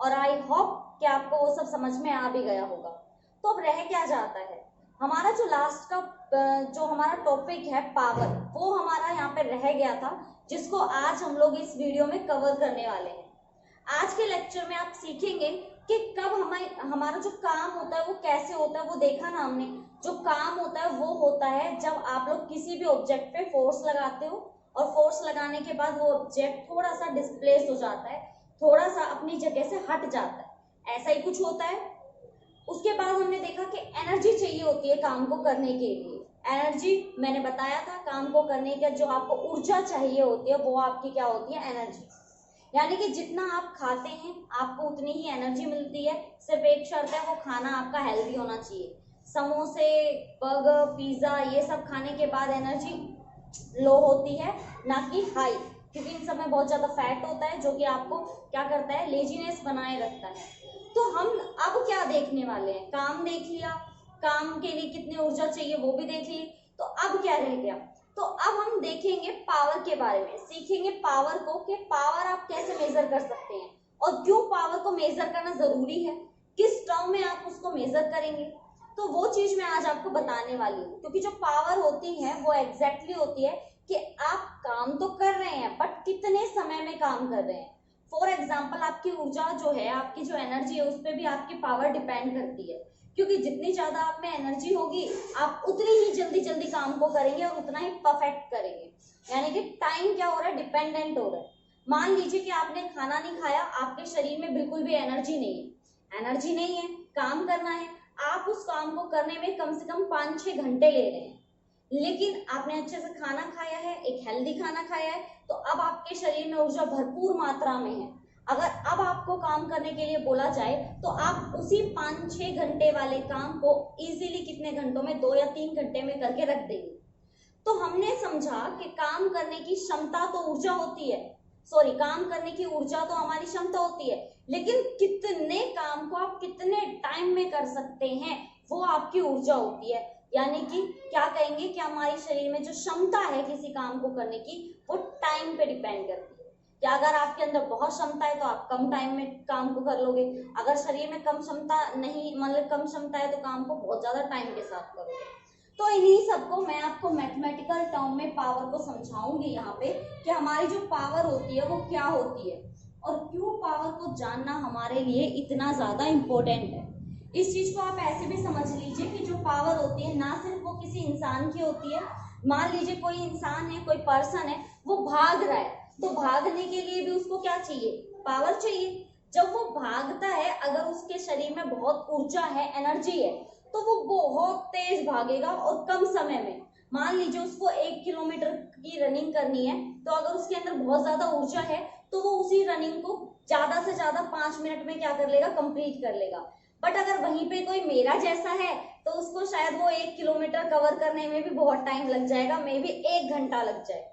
और I hope कि आपको वो सब समझ में आ भी गया होगा। तो अब रह क्या जाता है, हमारा जो लास्ट का जो हमारा टॉपिक है पावर, वो हमारा यहाँ पे रह गया था, जिसको आज हम लोग इस वीडियो में कवर करने वाले हैं। आज के लेक्चर में आप सीखेंगे कि कब हमारा जो काम होता है वो कैसे होता है। वो देखा ना हमने, जो काम होता है वो होता है जब आप लोग किसी भी ऑब्जेक्ट पे फोर्स लगाते हो और फोर्स लगाने के बाद वो ऑब्जेक्ट थोड़ा सा डिस्प्लेस हो जाता है, थोड़ा सा अपनी जगह से हट जाता है, ऐसा ही कुछ होता है। उसके बाद हमने देखा कि एनर्जी चाहिए होती है काम को करने के लिए। एनर्जी मैंने बताया था, काम को करने का जो आपको ऊर्जा चाहिए होती है वो आपकी क्या होती है, एनर्जी। यानी कि जितना आप खाते हैं आपको उतनी ही एनर्जी मिलती है, सिर्फ एक शर्त है, वो खाना आपका हेल्दी होना चाहिए। समोसे, बर्गर, पिज्जा ये सब खाने के बाद एनर्जी लो होती है, ना कि हाई, क्योंकि इन सब में बहुत ज्यादा फैट होता है जो कि आपको क्या करता है, लेजीनेस बनाए रखता है। तो हम अब क्या देखने वाले हैं, काम देख लिया, काम के लिए कितनी ऊर्जा चाहिए वो भी देख ली। तो अब क्या रह गया, तो अब हम देखेंगे पावर के बारे में, सीखेंगे पावर को, कि पावर आप कैसे मेजर कर सकते हैं और क्यों पावर को मेजर करना जरूरी है, किस टर्म में आप उसको मेजर करेंगे। तो वो चीज मैं आज आपको बताने वाली हूँ, क्योंकि जो पावर होती है वो एग्जैक्टली होती है कि आप काम तो कर रहे हैं बट कितने समय में काम कर रहे हैं। फॉर एग्जाम्पल आपकी ऊर्जा जो है, आपकी जो एनर्जी है, उस पर भी आपकी पावर डिपेंड करती है, क्योंकि जितनी ज्यादा आप में एनर्जी होगी आप उतनी ही जल्दी जल्दी काम को करेंगे और उतना ही परफेक्ट करेंगे। यानी कि टाइम क्या हो रहा है, डिपेंडेंट हो रहा है। मान लीजिए कि आपने खाना नहीं खाया, आपके शरीर में बिल्कुल भी एनर्जी नहीं है, एनर्जी नहीं है, काम करना है, आप उस काम को करने में कम से कम 5-6 घंटे ले रहे हैं, लेकिन आपने अच्छे से खाना खाया है, एक हेल्दी खाना खाया है, तो अब आपके शरीर में ऊर्जा भरपूर मात्रा में है। अगर अब आपको काम करने के लिए बोला जाए तो आप उसी 5-6 घंटे वाले काम को इजीली कितने घंटों में, 2 या 3 घंटे में करके रख देंगे। तो हमने समझा कि काम करने की क्षमता तो ऊर्जा होती है, सॉरी, काम करने की ऊर्जा तो हमारी क्षमता होती है, लेकिन कितने काम को आप कितने टाइम में कर सकते हैं वो आपकी ऊर्जा होती है। यानी कि क्या कहेंगे कि हमारे शरीर में जो क्षमता है किसी काम को करने की, वो टाइम पे डिपेंड करती है। कि अगर आपके अंदर बहुत क्षमता है तो आप कम टाइम में काम को कर लोगे, अगर शरीर में कम क्षमता नहीं, मतलब कम क्षमता है, तो काम को बहुत ज्यादा टाइम के साथ करोगे। तो इन्हीं सबको मैं आपको मैथमेटिकल टर्म में पावर को समझाऊंगी यहाँ पे, कि हमारी जो पावर होती है वो क्या होती है और क्यों पावर को जानना हमारे लिए इतना ज्यादा इम्पोर्टेंट है। इस चीज को आप ऐसे भी समझ लीजिए कि जो पावर होती है ना सिर्फ वो किसी इंसान की होती है। मान लीजिए कोई इंसान है, कोई पर्सन है, वो भाग रहा है, तो भागने के लिए भी उसको क्या चाहिए, पावर चाहिए। जब वो भागता है, अगर उसके शरीर में बहुत ऊर्जा है, एनर्जी है, तो वो बहुत तेज भागेगा और कम समय में। मान लीजिए उसको 1 किलोमीटर की रनिंग करनी है, तो अगर उसके अंदर बहुत ज्यादा ऊर्जा है तो वो उसी रनिंग को ज्यादा से ज्यादा 5 मिनट में क्या कर लेगा, कंप्लीट कर लेगा। बट अगर वहीं पे कोई मेरा जैसा है तो उसको शायद वो 1 किलोमीटर कवर करने में भी बहुत टाइम लग जाएगा, मे बी 1 घंटा लग जाए।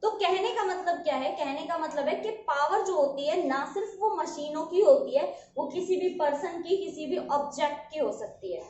तो कहने का मतलब क्या है, कहने का मतलब है कि पावर जो होती है ना सिर्फ वो मशीनों की होती है, वो किसी भी पर्सन की, किसी भी ऑब्जेक्ट की हो सकती है।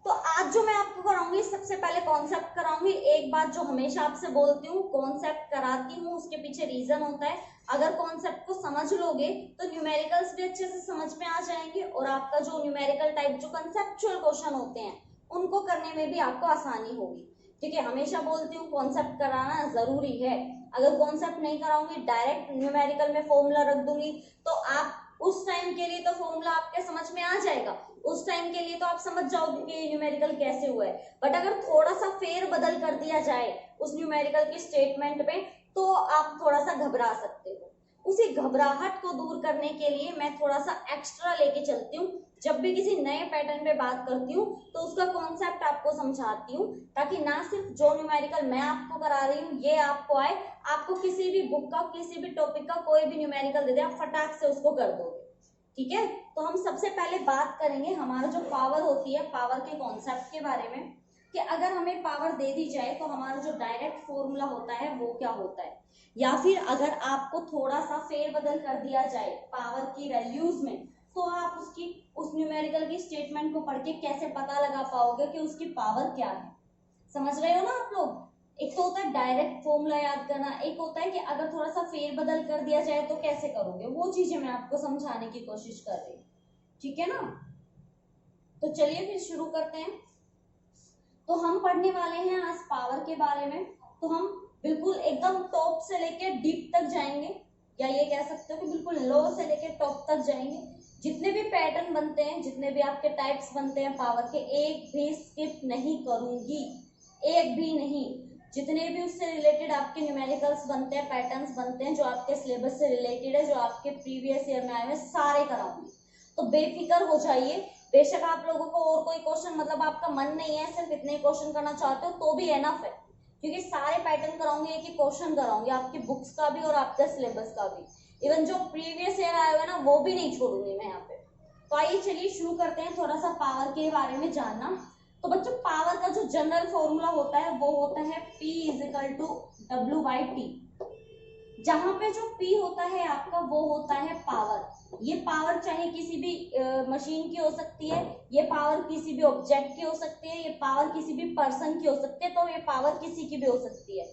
तो आज जो मैं आपको कराऊंगी, सबसे पहले कॉन्सेप्ट कराऊंगी। एक बात जो हमेशा आपसे बोलती हूँ, कॉन्सेप्ट कराती हूँ उसके पीछे रीजन होता है। अगर कॉन्सेप्ट को समझ लोगे तो न्यूमेरिकल्स भी अच्छे से समझ में आ जाएंगे, और आपका जो न्यूमेरिकल टाइप जो कंसेप्चुअल क्वेश्चन होते हैं उनको करने में भी आपको आसानी होगी। ठीक है, हमेशा बोलती हूँ कॉन्सेप्ट कराना जरूरी है। अगर कॉन्सेप्ट नहीं कराऊंगी, डायरेक्ट न्यूमेरिकल में फॉर्मूला रख दूंगी, तो आप उस टाइम के लिए तो फॉर्मूला आपके समझ में आ जाएगा, उस टाइम के लिए तो आप समझ जाओगे कि न्यूमेरिकल कैसे हुआ है। बट अगर थोड़ा सा फेर बदल कर दिया जाए उस न्यूमेरिकल के स्टेटमेंट में, तो आप थोड़ा सा घबरा सकते हो। उसी घबराहट को दूर करने के लिए मैं थोड़ा सा एक्स्ट्रा लेके चलती हूँ। जब भी किसी नए पैटर्न पे बात करती हूँ तो उसका कॉन्सेप्ट आपको समझाती हूँ, ताकि ना सिर्फ जो न्यूमेरिकल मैं आपको करा रही हूँ ये आपको आए, आपको किसी भी बुक का, किसी भी टॉपिक का कोई भी न्यूमेरिकल दे दे, आप फटाक से उसको कर दोगे। ठीक है, तो हम सबसे पहले बात करेंगे हमारा जो पावर होती है, पावर के कॉन्सेप्ट के बारे में, कि अगर हमें पावर दे दी जाए तो हमारा जो डायरेक्ट फॉर्मूला होता है वो क्या होता है, या फिर अगर आपको थोड़ा सा फेरबदल कर दिया जाए पावर की वैल्यूज में, तो आप उसकी उस न्यूमेरिकल की स्टेटमेंट को पढ़ के कैसे पता लगा पाओगे कि उसकी पावर क्या है। समझ रहे हो ना आप लोग? एक तो होता है डायरेक्ट फॉर्मूला याद करना, एक होता है कि अगर थोड़ा सा फेर बदल कर दिया जाए तो कैसे करोगे, वो चीजें मैं आपको समझाने की कोशिश कर रही हूँ, ठीक है ना। तो चलिए फिर शुरू करते हैं। तो हम पढ़ने वाले हैं आज पावर के बारे में। तो हम बिल्कुल एकदम टॉप से लेके डीप तक जाएंगे, या ये कह सकते हो कि बिल्कुल लो से लेके टॉप तक जाएंगे। जितने भी पैटर्न बनते हैं, जितने भी आपके टाइप्स बनते हैं पावर के, एक भी स्किप नहीं करूंगी, एक भी नहीं। जितने भी उससे रिलेटेड आपके न्यूमेरिकल्स बनते हैं, पैटर्न्स बनते हैं जो आपके सिलेबस से रिलेटेड है, जो आपके प्रीवियस ईयर में आए हुए, सारे कराऊंगी। तो बेफिक्र हो जाइए। बेशक आप लोगों को और कोई क्वेश्चन, मतलब आपका मन नहीं है, सिर्फ इतने क्वेश्चन करना चाहते हो तो भी एनफ है, क्योंकि सारे पैटर्न कराऊंगी, एक ही क्वेश्चन कराऊंगी, आपकी बुक्स का भी और आपके सिलेबस का भी। इवन जो प्रीवियस ईयर आए हुए ना वो भी नहीं छोड़ूंगी मैं यहाँ पे। तो आइए चलिए शुरू करते हैं थोड़ा सा पावर के बारे में जानना। तो बच्चों पावर का जो जनरल फॉर्मूला होता है वो होता है P इजिकल टू W/T। जहां पे जो P होता है आपका वो होता है पावर। ये पावर चाहे किसी भी मशीन की हो सकती है, ये पावर किसी भी ऑब्जेक्ट की हो सकती है, ये पावर किसी भी पर्सन की हो सकती है, तो ये पावर किसी की भी हो सकती है।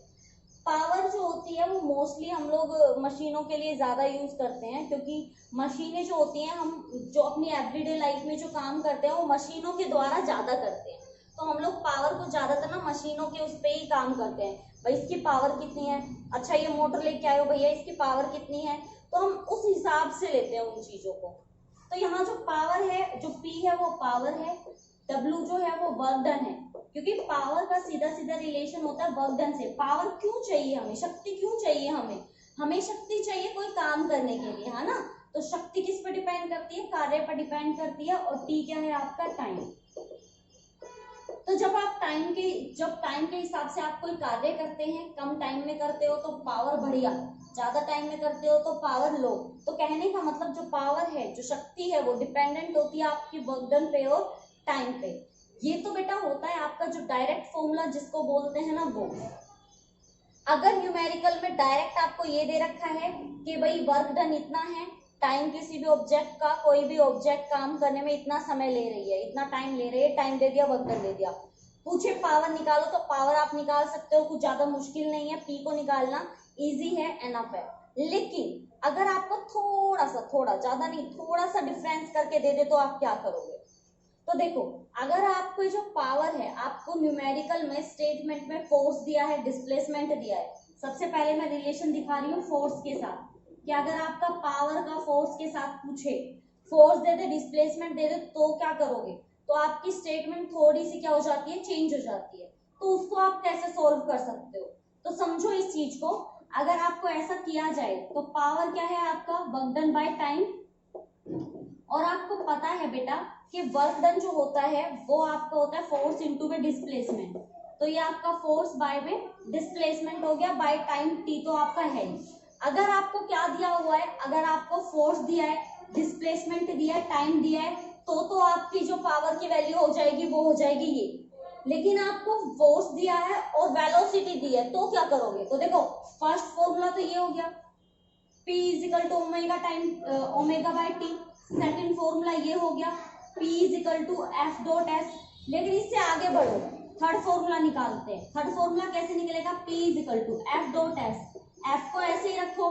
पावर जो होती है वो मोस्टली हम लोग मशीनों के लिए ज्यादा यूज करते हैं, क्योंकि मशीनें जो होती हैं, हम जो अपनी एवरीडे लाइफ में जो काम करते हैं वो मशीनों के द्वारा ज्यादा करते हैं। तो हम लोग पावर को ज्यादातर ना मशीनों के उस पे ही काम करते हैं। भाई इसकी पावर कितनी है, अच्छा ये मोटर लेके आए हो भैया, इसकी पावर कितनी है, तो हम उस हिसाब से लेते हैं उन चीजों को। तो यहाँ जो पावर है, जो P है वो पावर है, W जो है वो वर्क डन है, क्योंकि पावर का सीधा सीधा रिलेशन होता है वर्क डन से। पावर क्यों चाहिए हमें, शक्ति क्यों चाहिए हमें, हमें शक्ति चाहिए कोई काम करने के लिए, है ना। तो शक्ति किस पर डिपेंड करती है, कार्य पर डिपेंड करती है, और T क्या है आपका, टाइम। तो जब टाइम के हिसाब से आप कोई कार्य करते हैं, कम टाइम में करते हो तो पावर बढ़िया, ज्यादा टाइम में करते हो तो पावर लो। तो कहने का मतलब जो पावर है, जो शक्ति है, वो डिपेंडेंट होती है आपकी वर्क डन पे और टाइम पे। ये तो बेटा होता है आपका जो डायरेक्ट फॉर्मूला जिसको बोलते हैं ना वो। अगर न्यूमेरिकल में डायरेक्ट आपको ये दे रखा है कि भाई वर्क डन इतना है, टाइम किसी भी ऑब्जेक्ट का, कोई भी ऑब्जेक्ट काम करने में इतना समय ले रही है, इतना टाइम ले रही है, टाइम दे दिया, वर्क डन दे दिया, पूछे पावर निकालो, तो पावर आप निकाल सकते हो, कुछ ज्यादा मुश्किल नहीं है, P को निकालना इजी है, एनफ है। लेकिन अगर आपको थोड़ा ज्यादा नहीं, थोड़ा सा डिफरेंस करके दे दे तो आप क्या करोगे। तो देखो, अगर आपको जो पावर है, आपको न्यूमेरिकल में स्टेटमेंट में फोर्स दिया है, डिस्प्लेसमेंट दिया है। सबसे पहले मैं रिलेशन दिखा रही हूँ फोर्स के साथ, कि अगर आपका पावर का फोर्स के साथ पूछे, फोर्स दे दे, डिस्प्लेसमेंट दे दे, तो क्या करोगे। तो आपकी स्टेटमेंट थोड़ी सी क्या हो जाती है, चेंज हो जाती है। तो उसको आप कैसे सोल्व कर सकते हो, तो समझो इस चीज को। अगर आपको ऐसा किया जाए तो पावर क्या है आपका, वर्क डन बाय टाइम। और आपको पता है बेटा कि वर्क डन जो होता है वो आपका होता है फोर्स इंटू में डिस्प्लेसमेंट। तो ये आपका फोर्स बाय में डिस्प्लेसमेंट हो गया, बाय टाइम T तो आपका है ही। अगर आपको क्या दिया हुआ है, अगर आपको फोर्स दिया है, डिस्प्लेसमेंट दिया है, टाइम दिया है, तो आपकी जो पावर की वैल्यू हो जाएगी वो हो जाएगी ये। लेकिन आपको फोर्स दिया है और वेलोसिटी दी है, तो क्या करोगे। तो देखो फर्स्ट फॉर्मूला तो ये हो गया, P is equal to omega time omega by T। Second formula ये हो गया, P is equal to F dot S। लेकिन इससे आगे बढ़ो, थर्ड फॉर्मूला निकालते हैं। थर्ड फॉर्मूला कैसे निकलेगा, P is equal to F dot S। F को ऐसे ही रखो,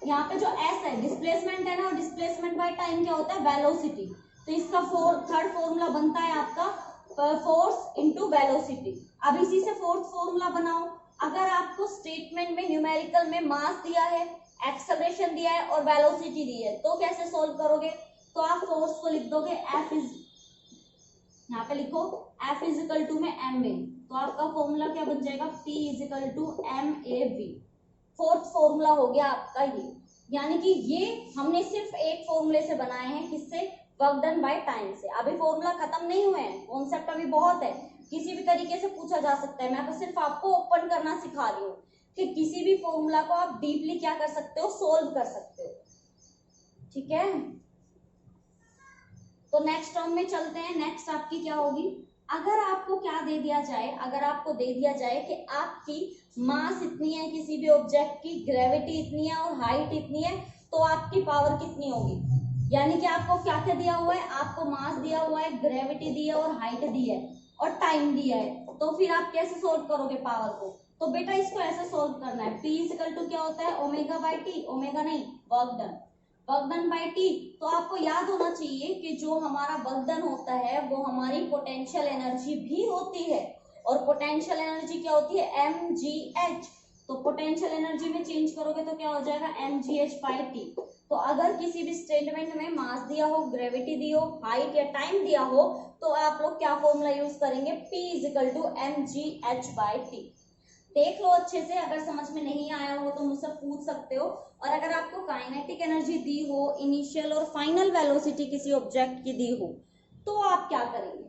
यहाँ पे जो S है डिस्प्लेसमेंट है ना, और डिस्प्लेसमेंट बाय टाइम क्या होता है, वेलोसिटी। तो इसका थर्ड फॉर्मूला बनता है आपका फोर्स इंटू वेलोसिटी। अब इसी से फोर्थ फॉर्मूला बनाओ। अगर आपको स्टेटमेंट में न्यूमेरिकल में मास दिया है, एक्सेलरेशन दिया है और वेलोसिटी दी है, तो कैसे सोल्व करोगे। तो आप फोर्स को लिख दोगे F इज, यहाँ पे लिखो F इजिकल टू में ma। तो आपका फॉर्मूला क्या बन जाएगा, P is equal to MAV। Fourth formula हो गया आपका ये। यानी कि ये हमने सिर्फ एक फॉर्मूले से बनाए हैं, किससे, वर्क डन बाय टाइम से। अभी फॉर्मूला खत्म नहीं हुए हैं, कॉन्सेप्ट अभी बहुत है, किसी भी तरीके से पूछा जा सकता है। मैं तो सिर्फ आपको ओपन करना सिखा रही हूँ कि किसी भी फॉर्मूला को आप डीपली क्या कर सकते हो, सोल्व कर सकते हो, ठीक है। तो नेक्स्ट टर्म में चलते हैं। नेक्स्ट आपकी क्या होगी, अगर आपको क्या दे दिया जाए, अगर आपको दे दिया जाए कि आपकी मास इतनी है किसी भी ऑब्जेक्ट की, ग्रेविटी इतनी है और हाइट इतनी है, तो आपकी पावर कितनी होगी। यानी कि आपको क्या क्या दिया हुआ है, आपको मास दिया हुआ है, ग्रेविटी दी है और हाइट दी है और टाइम दिया है, तो फिर आप कैसे सोल्व करोगे पावर को। तो बेटा इसको ऐसे सोल्व करना है, P इक्वल टू क्या होता है ओमेगा बाई टी, ओमेगा नहीं work done, work done by T. तो आपको याद होना चाहिए कि जो हमारा वर्क डन होता है वो हमारी पोटेंशियल एनर्जी भी होती है, और पोटेंशियल एनर्जी क्या होती है mgh। तो पोटेंशियल एनर्जी में चेंज करोगे तो क्या हो जाएगा mgh बाई टी। तो अगर किसी भी स्टेटमेंट में मास दिया हो, ग्रेविटी दी हो, हाइट या टाइम दिया हो, तो आप लोग क्या फॉर्मूला यूज करेंगे, P equal to mgh by T. देख लो अच्छे से, अगर समझ में नहीं आया हो तो मुझसे पूछ सकते हो। और अगर आपको काइनेटिक एनर्जी दी हो, इनिशियल और फाइनल वेलोसिटी किसी ऑब्जेक्ट की दी हो, तो आप क्या करेंगे,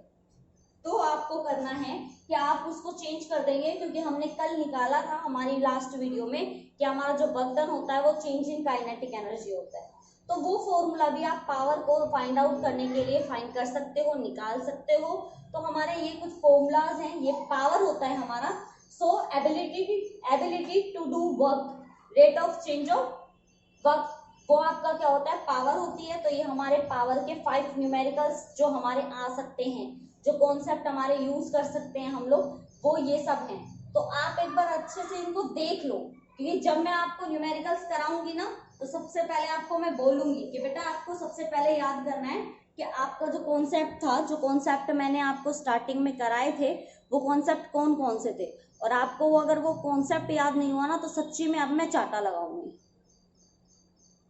तो आपको करना है कि आप उसको चेंज कर देंगे, क्योंकि हमने कल निकाला था हमारी लास्ट वीडियो में कि हमारा जो वर्क डन होता है वो चेंज इन काइनेटिक एनर्जी होता है। तो वो फॉर्मूला भी आप पावर को फाइंड आउट करने के लिए फाइंड कर सकते हो, निकाल सकते हो। तो हमारे ये कुछ फॉर्मूलाज हैं, ये पावर होता है हमारा। So ability to do work, rate of change of work, वो आपका क्या होता है पावर होती है। तो ये हमारे पावर के 5 न्यूमेरिकल्स जो हमारे आ सकते हैं, जो कॉन्सेप्ट हमारे यूज कर सकते हैं हम लोग, वो ये सब हैं। तो आप एक बार अच्छे से इनको देख लो, क्योंकि जब मैं आपको न्यूमेरिकल्स कराऊंगी ना, तो सबसे पहले आपको मैं बोलूंगी कि बेटा आपको सबसे पहले याद करना है कि आपका जो कॉन्सेप्ट था, जो कॉन्सेप्ट मैंने आपको स्टार्टिंग में कराए थे, वो कॉन्सेप्ट कौन कौन से थे। और आपको अगर वो कॉन्सेप्ट याद नहीं हुआ ना, तो सच्ची में अब मैं चाटा लगाऊंगी।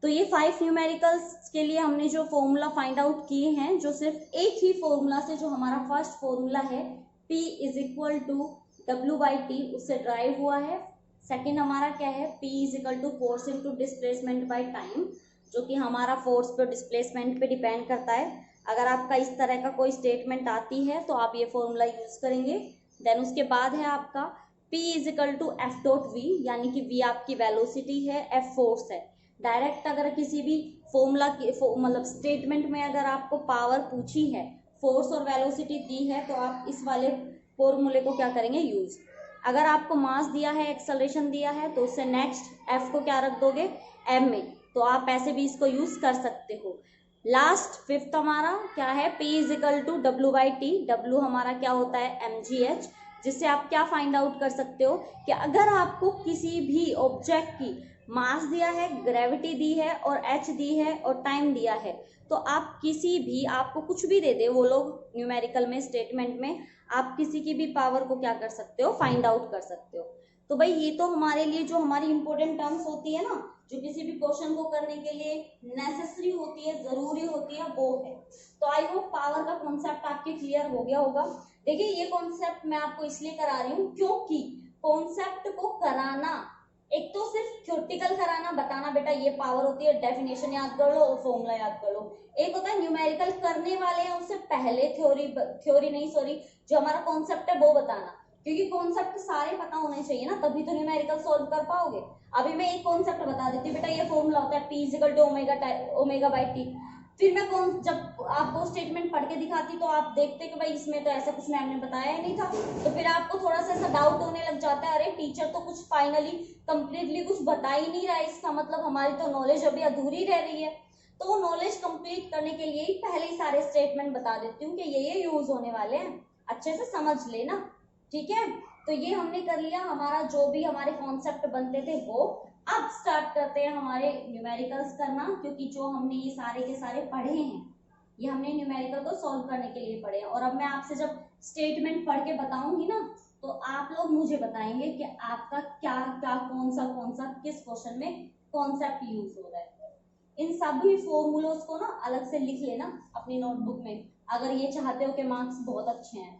तो ये 5 न्यूमेरिकल्स के लिए हमने जो फॉर्मूला फाइंड आउट किए हैं, जो सिर्फ एक ही फॉर्मूला से, जो हमारा फर्स्ट फॉर्मूला है P is equal to W by T, उससे ड्राइव हुआ है। सेकेंड हमारा क्या है, P is equal to force into displacement by time, जो कि हमारा फोर्स पे डिस्प्लेसमेंट पे डिपेंड करता है। अगर आपका इस तरह का कोई स्टेटमेंट आती है तो आप ये फॉर्मूला यूज करेंगे। देन उसके बाद है आपका P is equal to F dot V, यानी कि V आपकी वेलोसिटी है, F फोर्स है। डायरेक्ट अगर किसी भी फॉर्मूला की मतलब स्टेटमेंट में अगर आपको पावर पूछी है, फोर्स और वेलोसिटी दी है, तो आप इस वाले फॉर्मूले को क्या करेंगे यूज। अगर आपको मास दिया है, एक्सेलरेशन दिया है, तो उससे नेक्स्ट एफ को क्या रख दोगे एम में, तो आप ऐसे भी इसको यूज कर सकते हो। लास्ट फिफ्थ हमारा क्या है, P is equal to W by T, W हमारा क्या होता है mgh, जिससे आप क्या फाइंड आउट कर सकते हो कि अगर आपको किसी भी ऑब्जेक्ट की मास दिया है, ग्रेविटी दी है और h दी है और टाइम दिया है, तो आप किसी भी, आपको कुछ भी दे दे वो लोग न्यूमेरिकल में, स्टेटमेंट में, आप किसी की भी पावर को क्या कर सकते हो, फाइंड आउट कर सकते हो। तो भाई ये तो हमारे लिए जो हमारी इंपॉर्टेंट टर्म्स होती है ना, जो किसी भी क्वेश्चन को करने के लिए नेसेसरी होती है, जरूरी होती है, वो है। तो आई होप पावर का कॉन्सेप्ट आपके क्लियर हो गया होगा। देखिए ये कॉन्सेप्ट मैं आपको इसलिए करा रही हूँ क्योंकि कॉन्सेप्ट को कराना, एक तो सिर्फ थ्योरेटिकल कराना, बताना बेटा ये पावर होती है, डेफिनेशन याद कर लो और फॉर्मूला याद कर लो। एक होता है न्यूमेरिकल करने वाले हैं, उससे पहले थ्योरी नहीं सॉरी, जो हमारा कॉन्सेप्ट है वो बताना, क्योंकि कॉन्सेप्ट सारे पता होने चाहिए ना, तभी तो न्यूमेरिकल सॉल्व कर पाओगे। अभी मैं एक कॉन्सेप्ट बता देती हूँ बेटा, ये फॉर्मूला होता है P equal to omega by T. फिर मैं जब आपको स्टेटमेंट पढ़ के दिखाती तो आप देखते कि भाई इसमें तो ऐसा कुछ मैम ने बताया ही नहीं था, तो फिर आपको थोड़ा सा ऐसा डाउट होने लग जाता है, अरे टीचर तो कुछ फाइनली कंप्लीटली कुछ बता ही नहीं रहा है, इसका मतलब हमारी तो नॉलेज अभी अधूरी रह रही है। तो वो नॉलेज कंप्लीट करने के लिए ही पहले ही सारे स्टेटमेंट बता देती हूँ कि ये यूज होने वाले हैं, अच्छे से समझ लेना, ठीक है। तो ये हमने कर लिया, हमारा जो भी हमारे कॉन्सेप्ट बनते थे वो। अब स्टार्ट करते हैं हमारे न्यूमेरिकल्स करना, क्योंकि जो हमने ये सारे के सारे पढ़े हैं, ये हमने न्यूमेरिकल को सॉल्व करने के लिए पढ़े हैं। और अब मैं आपसे जब स्टेटमेंट पढ़ के बताऊंगी ना, तो आप लोग मुझे बताएंगे कि आपका क्या क्या कौन सा किस क्वेश्चन में कॉन्सेप्ट यूज हो रहा है। इन सभी फॉर्मूलोज को ना अलग से लिख लेना अपनी नोटबुक में, अगर ये चाहते हो कि मार्क्स बहुत अच्छे हैं।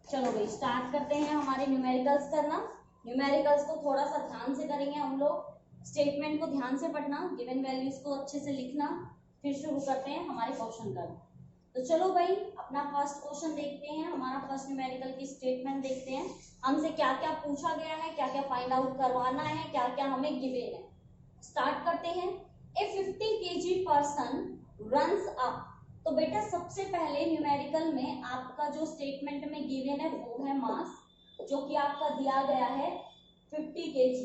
चलो भाई स्टार्ट करते हैं हमारे न्यूमेरिकल्स करना। न्यूमेरिकल्स को थोड़ा सा ध्यान से करेंगे हम लोग, स्टेटमेंट को ध्यान से पढ़ना, गिवन वैल्यूज को अच्छे से लिखना, फिर शुरू करते हैं हमारे क्वेश्चन करना। तो चलो भाई अपना फर्स्ट क्वेश्चन देखते हैं, हमारा फर्स्ट न्यूमेरिकल की स्टेटमेंट देखते हैं, हमसे क्या क्या पूछा गया है, क्या क्या फाइंड आउट करवाना है, क्या क्या हमें गिवन है। स्टार्ट करते हैं। ए 50 kg पर्सन रन्स अप। तो बेटा सबसे पहले न्यूमेरिकल में आपका जो स्टेटमेंट में गिवन है वो है मास, जो कि आपका दिया गया है 50 kg।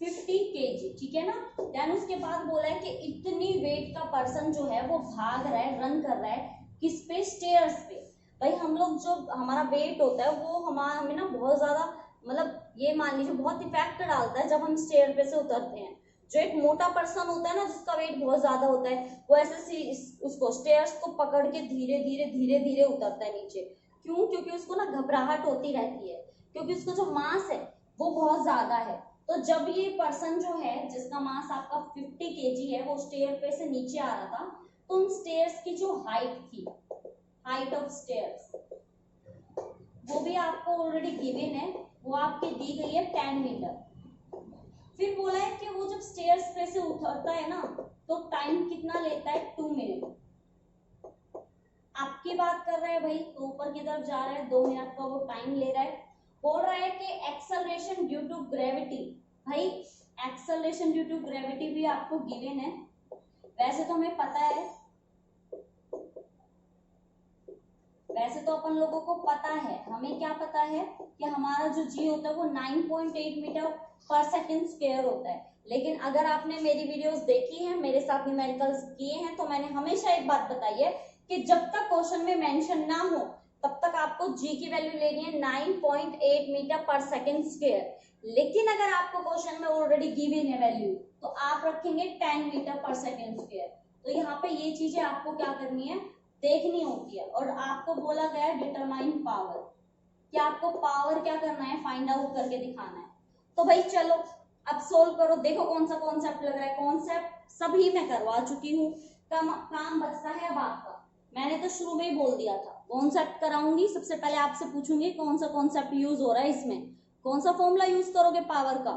50 kg, ठीक है ना। देन उसके बाद बोला है कि इतनी वेट का पर्सन जो है वो भाग रहा है, रन कर रहा है किस पे, स्टेयर्स पे। भाई हम लोग जो हमारा वेट होता है वो हमें ना बहुत ज्यादा, मतलब ये मान लीजिए बहुत इफेक्ट डालता है जब हम स्टेयर पे से उतरते हैं। जो एक मोटा पर्सन होता है ना, जिसका वेट बहुत ज्यादा होता है, वो ऐसे उसको स्टेयर्स को पकड़ के धीरे धीरे धीरे धीरे उतरता है नीचे। क्यों? क्योंकि उसको ना घबराहट होती रहती है, क्योंकि उसका जो मास है वो बहुत ज्यादा है। तो जब ये पर्सन जो है जिसका मास आपका 50 kg है, वो स्टेयर पे से नीचे आ रहा था, तो उन स्टेयर्स की जो हाइट थी, हाइट ऑफ स्टेयर्स, वो भी आपको ऑलरेडी गिवन है, वो आपकी दी गई है 10 मीटर। फिर बोला है कि वो जब स्टेयर्स पे से उतरता है ना, तो टाइम कितना लेता है, 2 मिनट। आपकी बात कर रहे हैं भाई, तो ऊपर की तरफ जा रहा है, 2 मिनट का वो टाइम ले रहा है। बोल रहा है कि एक्सेलरेशन ड्यू टू ग्रेविटी। भाई एक्सेलरेशन ड्यू टू ग्रेविटी भी आपको गिवन है, वैसे तो हमें पता है, वैसे तो अपन लोगों को पता है, हमें क्या पता है कि हमारा जो जी होता है वो 9.8 मीटर पर सेकंड स्क्वायर होता है। लेकिन अगर आपने मेरी वीडियोस देखी हैं, मेरे साथ न्यूमेरिकल्स किए हैं, तो मैंने हमेशा एक बात बताई है कि जब तक क्वेश्चन में मेंशन ना हो तब तक आपको जी की वैल्यू लेनी है 9.8 मीटर पर सेकंड स्क्वायर। लेकिन अगर आपको क्वेश्चन में ऑलरेडी गिवन है वैल्यू, तो आप रखेंगे 10 मीटर पर सेकंड स्क्वायर। तो यहाँ पे ये चीजें आपको क्या करनी है, देखनी होती है। और आपको बोला गया है डिटरमाइन पावर, कि आपको पावर क्या करना है, फाइंड आउट करके दिखाना है। तो भाई चलो अब सोल्व करो, देखो कौन सा कॉन्सेप्ट लग रहा है। कॉन्सेप्ट सभी मैं करवा चुकी हूँ, काम बचता है अब आपका। मैंने तो शुरू में ही बोल दिया था कॉन्सेप्ट कराऊंगी, सबसे पहले आपसे पूछूंगी कौन सा कॉन्सेप्ट यूज हो रहा है, इसमें कौन सा फॉर्मूला यूज करोगे पावर का।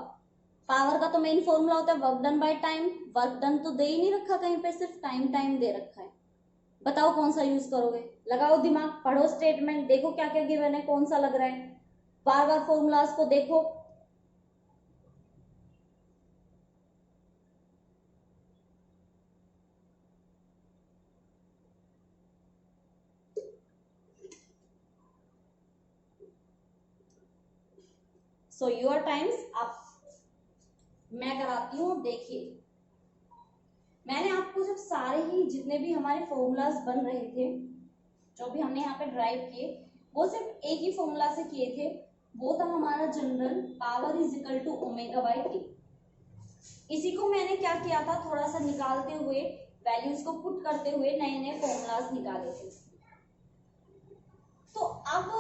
पावर का तो मेन फॉर्मूला होता है work done by time. Work done तो दे ही नहीं रखा कहीं पे, सिर्फ टाइम टाइम दे रखा है। बताओ कौन सा यूज करोगे, लगाओ दिमाग, पढ़ो स्टेटमेंट, देखो क्या क्या गिवन है, कौन सा लग रहा है, बार बार फॉर्मूलाज को देखो। सो योर टाइम्स आप, मैं कराती हूँ। देखिए मैंने आपको जब सारे ही जितने भी हमारे फॉर्मूलाज बन रहे थे, जो भी हमने यहाँ पे ड्राइव किए, वो सिर्फ एक ही फॉर्मूला से किए थे। वो था हमारा general, power is equal to omega by T. इसी को मैंने क्या किया था, थोड़ा सा निकालते हुए, वैल्यूज को पुट करते हुए नए नए फॉर्मूलाज निकाले थे। तो अब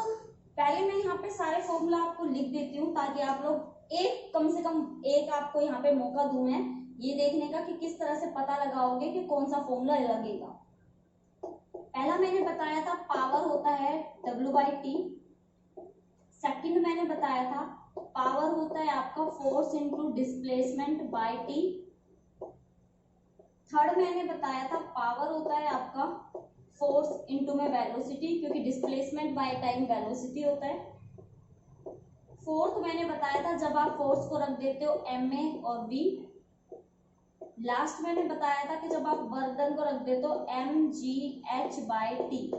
पहले मैं यहाँ पे सारे फॉर्मूला आपको लिख देती हूँ, ताकि आप लोग एक, कम से कम एक आपको यहाँ पे मौका दूं मैं ये देखने का कि किस तरह से पता लगाओगे कि कौन सा फॉर्मूला लगेगा। पहला मैंने बताया था पावर होता है W बाई टी। सेकंड मैंने बताया था पावर होता है आपका force into displacement by T. Third मैंने बताया था पावर होता है आपका फोर्स इंटू में वेलोसिटी, क्योंकि डिस्प्लेसमेंट बाय टाइम वेलोसिटी होता है। फोर्थ मैंने बताया था जब आप फोर्स को रख देते हो एम ए और वी। लास्ट मैंने बताया था कि जब आप वर्क डन को रख देते हो M G H by T.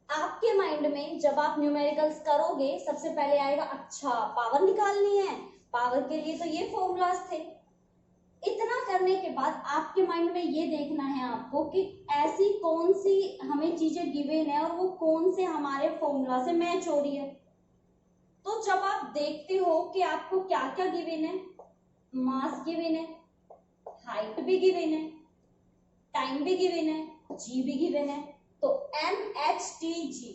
आपके माइंड में जब आप न्यूमेरिकल्स करोगे सबसे पहले आएगा, अच्छा पावर निकालनी है, पावर के लिए तो ये फॉर्मूलाज थे। इतना करने के बाद आपके माइंड में ये देखना है आपको कि ऐसी कौन सी हमें चीजें गिवन है और वो कौन से हमारे फॉर्मूला से मैच हो रही है। तो जब आप देखते हो कि आपको क्या क्या गिवन है, मास गिवन है, हाइट भी गिवन है, टाइम भी गिवन है, जी भी गिवन है, तो MHTG,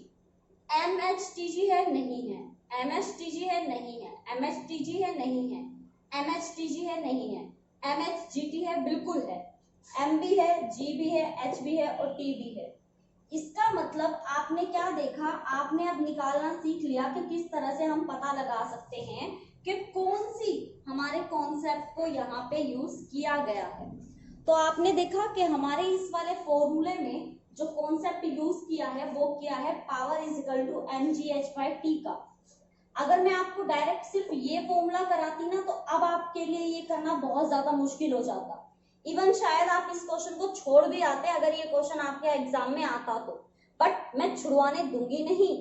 MHTG है नहीं है, MHTG है नहीं है, MHTG है नहीं है, MHTG है नहीं है, MHGT है बिल्कुल है, M भी है, G भी है, H भी है और T भी है। इसका मतलब आपने क्या देखा, आपने अब निकालना सीख लिया कि किस तरह से हम पता लगा सकते हैं कि कौन सी हमारे कॉन्सेप्ट को यहाँ पे यूज किया गया है। तो आपने देखा कि हमारे इस वाले फॉर्मूले में जो कॉन्सेप्ट यूज किया है वो किया है power is equal to mgh by T का। अगर मैं आपको डायरेक्ट सिर्फ ये फॉर्मूला कराती ना, तो अब आपके लिए ये करना बहुत ज्यादा मुश्किल हो जाता। इवन शायद आप इस क्वेश्चन को छोड़ भी आते अगर ये क्वेश्चन आपके एग्जाम में आता तो, बट मैं छुड़वाने दूंगी नहीं।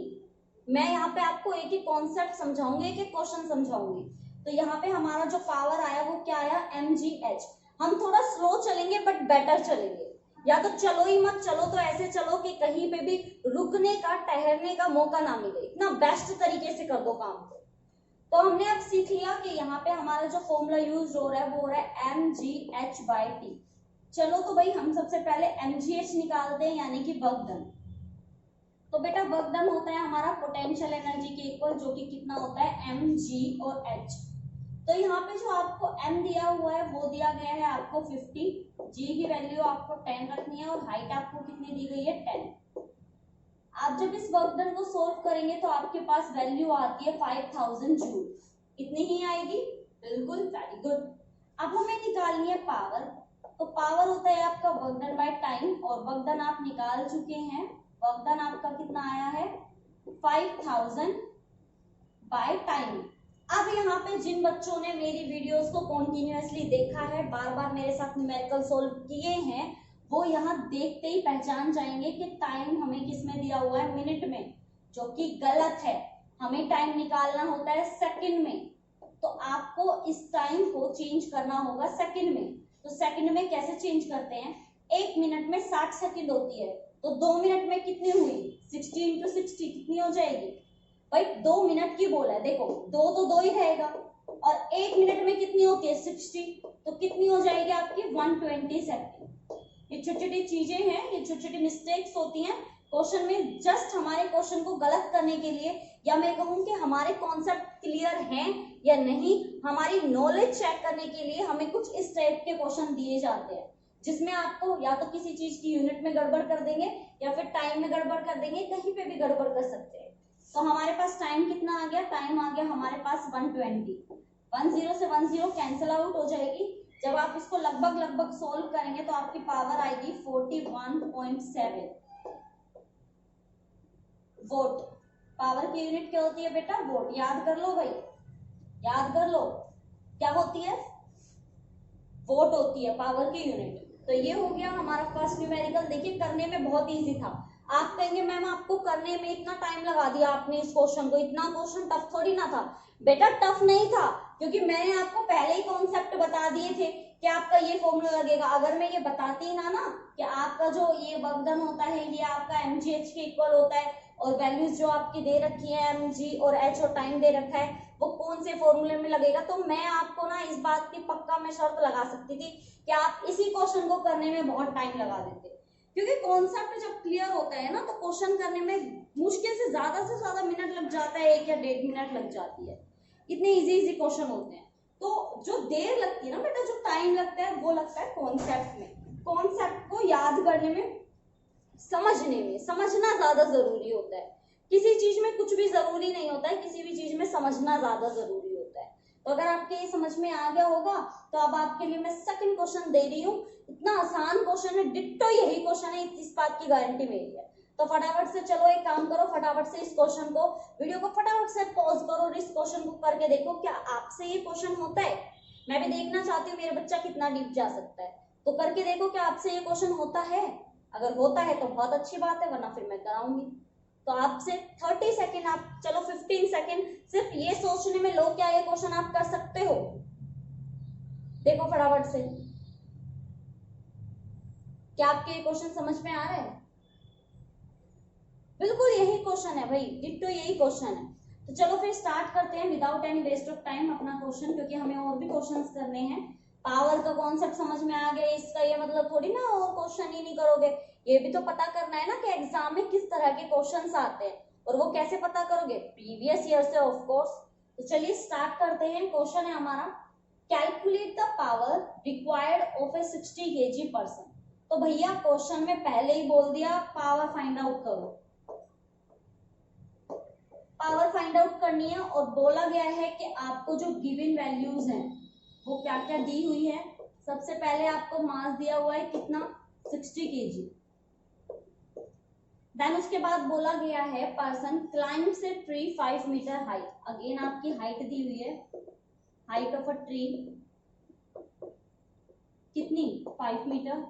मैं यहाँ पे आपको एक ही कॉन्सेप्ट समझाऊंगी, एक एक क्वेश्चन समझाऊंगी। तो यहाँ पे हमारा जो पावर आया वो क्या आया, mgh। हम थोड़ा स्लो चलेंगे बट बेटर चलेंगे, या तो चलो ही मत, चलो तो ऐसे चलो कि कहीं पे भी रुकने का ठहरने का मौका ना मिले, इतना बेस्ट तरीके से कर दो काम को। तो हमने अब सीख लिया कि यहाँ पे हमारा जो फॉर्मूला यूज हो रहा है वो हो रहा है mgh/t। चलो तो भाई हम सबसे पहले mgh निकालते हैं, यानी कि वर्क डन। तो बेटा वर्क डन होता है हमारा पोटेंशियल एनर्जी के इक्वल, जो कि कितना होता है mg और h। तो यहाँ पे जो आपको m दिया हुआ है वो दिया गया है आपको 50, g की वैल्यू आपको 10 रखनी है और हाइट आपको कितनी दी गई है 10। आप जब इस वर्क डन को सोल्व करेंगे तो आपके पास वैल्यू आती है 5000 जूल, इतनी ही आएगी, बिल्कुल, वेरी गुड। अब हमें निकालनी है पावर। तो पावर होता है आपका वर्क डन बाय टाइम, और वर्क डन आप निकाल चुके हैं। वर्क डन आपका कितना आया है 5000 बाय टाइम। अब यहाँ पे जिन बच्चों ने मेरी वीडियोस को कॉन्टिन्यूअसली देखा है, बार बार मेरे साथ न्यूमेरिकल सोल्व किए हैं, वो यहाँ देखते ही पहचान जाएंगे कि टाइम हमें किसमें दिया हुआ है, मिनट में, जो कि गलत है। हमें टाइम निकालना होता है सेकंड में, तो आपको इस टाइम को चेंज करना होगा सेकंड में। तो सेकंड में कैसे चेंज करते हैं, 1 मिनट में 60 सेकंड होती है, तो 2 मिनट में कितनी हुई, 60 × 60 कितनी हो जाएगी भाई, 2 मिनट की बोला है, देखो 2 तो 2 ही रहेगा, और 1 मिनट में कितनी होती है 60, तो कितनी हो जाएगी आपकी 120 सेकंड। ये छोटी छोटी चीजें हैं, ये छोटी छोटी मिस्टेक्स होती हैं क्वेश्चन में, जस्ट हमारे क्वेश्चन को गलत करने के लिए, या मैं कहूँ कि हमारे कॉन्सेप्ट क्लियर हैं या नहीं, हमारी नॉलेज चेक करने के लिए हमें कुछ इस टाइप के क्वेश्चन दिए जाते हैं, जिसमें आपको या तो किसी चीज की यूनिट में गड़बड़ कर देंगे या फिर टाइम में गड़बड़ कर देंगे, कहीं पे भी गड़बड़ कर सकते हैं। तो हमारे पास टाइम कितना आ गया, टाइम आ गया हमारे पास 120। 10 से 10 कैंसिल आउट हो जाएगी। जब आप इसको लगभग सोल्व करेंगे तो आपकी पावर आएगी 41.7 वोट। पावर की यूनिट क्या होती है बेटा, वोट। याद कर लो भाई, याद कर लो, क्या होती है, वोट होती है पावर की यूनिट। तो ये हो गया हमारा फर्स्ट न्यूमेरिकल। देखिए करने में बहुत इजी था। आप कहेंगे मैम आपको करने में इतना टाइम लगा दिया आपने इस क्वेश्चन को, इतना क्वेश्चन टफ थोड़ी ना था। बेटा टफ नहीं था, क्योंकि मैंने आपको पहले ही कॉन्सेप्ट बता दिए थे कि आपका ये फॉर्मूला लगेगा। अगर मैं ये बताती ना कि आपका जो ये वर्क डन होता है ये आपका mgh के इक्वल होता है, और वैल्यूज जो आपकी दे रखी है mg और h और टाइम दे रखा है वो कौन से फॉर्मूले में लगेगा, तो मैं आपको ना इस बात की पक्का मैं शर्त लगा सकती थी कि आप इसी क्वेश्चन को करने में बहुत टाइम लगा देते, क्योंकि कॉन्सेप्ट जब क्लियर होता है ना तो क्वेश्चन करने में मुश्किल से ज्यादा मिनट लग जाता है, 1 या 1.5 मिनट लग जाती है। इतने इजी क्वेश्चन होते हैं। तो जो देर लगती है ना बेटा, जो टाइम लगता है वो लगता है कॉन्सेप्ट में। कॉन्सेप्ट को याद करने में, समझने में, समझना ज्यादा जरूरी होता है। किसी चीज में कुछ भी जरूरी नहीं होता है, किसी भी चीज में समझना ज्यादा जरूरी होता है। तो अगर आपके ये समझ में आ गया होगा तो अब आपके लिए मैं सेकंड क्वेश्चन दे रही हूँ। इतना आसान क्वेश्चन है, डिट्टो यही क्वेश्चन है, इस बात की गारंटी मेरी है। तो फटाफट से चलो एक काम करो, फटाफट से इस क्वेश्चन को, वीडियो को फटाफट से पॉज करो और इस क्वेश्चन को करके देखो क्या आपसे ये क्वेश्चन होता है। मैं भी देखना चाहती हूँ मेरा बच्चा कितना डीप जा सकता है, तो करके देखो क्या आपसे ये क्वेश्चन होता है। अगर होता है तो बहुत अच्छी बात है, वरना फिर मैं कराऊंगी। तो आपसे 30 सेकेंड, आप चलो 15 सेकेंड सिर्फ ये सोचने में लो क्या ये क्वेश्चन आप कर सकते हो। देखो फटाफट से, क्या आपके ये क्वेश्चन समझ में आ रहा है। बिल्कुल यही क्वेश्चन है भाई, डिट्टो यही क्वेश्चन है। तो चलो फिर स्टार्ट करते हैं without any waste of time अपना क्वेश्चन, क्योंकि हमें और भी क्वेश्चंस करने हैं। पावर का कॉन्सेप्ट समझ में आ गया, इसका ये मतलब थोड़ी ना और क्वेश्चन ही नहीं करोगे, ये भी तो पता करना है ना कि एग्जाम में किस तरह के क्वेश्चंस आते हैं, और वो कैसे पता करोगे, प्रीवियस ईयर से ऑफ कोर्स। तो चलिए स्टार्ट करते हैं। क्वेश्चन है हमारा, calculate the power required of A 60 kg person. तो भैया क्वेश्चन में पहले ही बोल दिया पावर फाइंड आउट करो, पावर फाइंड आउट करनी है, और बोला गया है कि आपको जो गिवन वैल्यूज हैं वो क्या क्या दी हुई है। सबसे पहले आपको मास दिया हुआ है कितना, 60 kg। देन उसके बाद बोला गया है person climbs a tree 5 meter height. Again आपकी हाइट दी हुई है, हाइट ऑफ अ ट्री कितनी, 5 मीटर।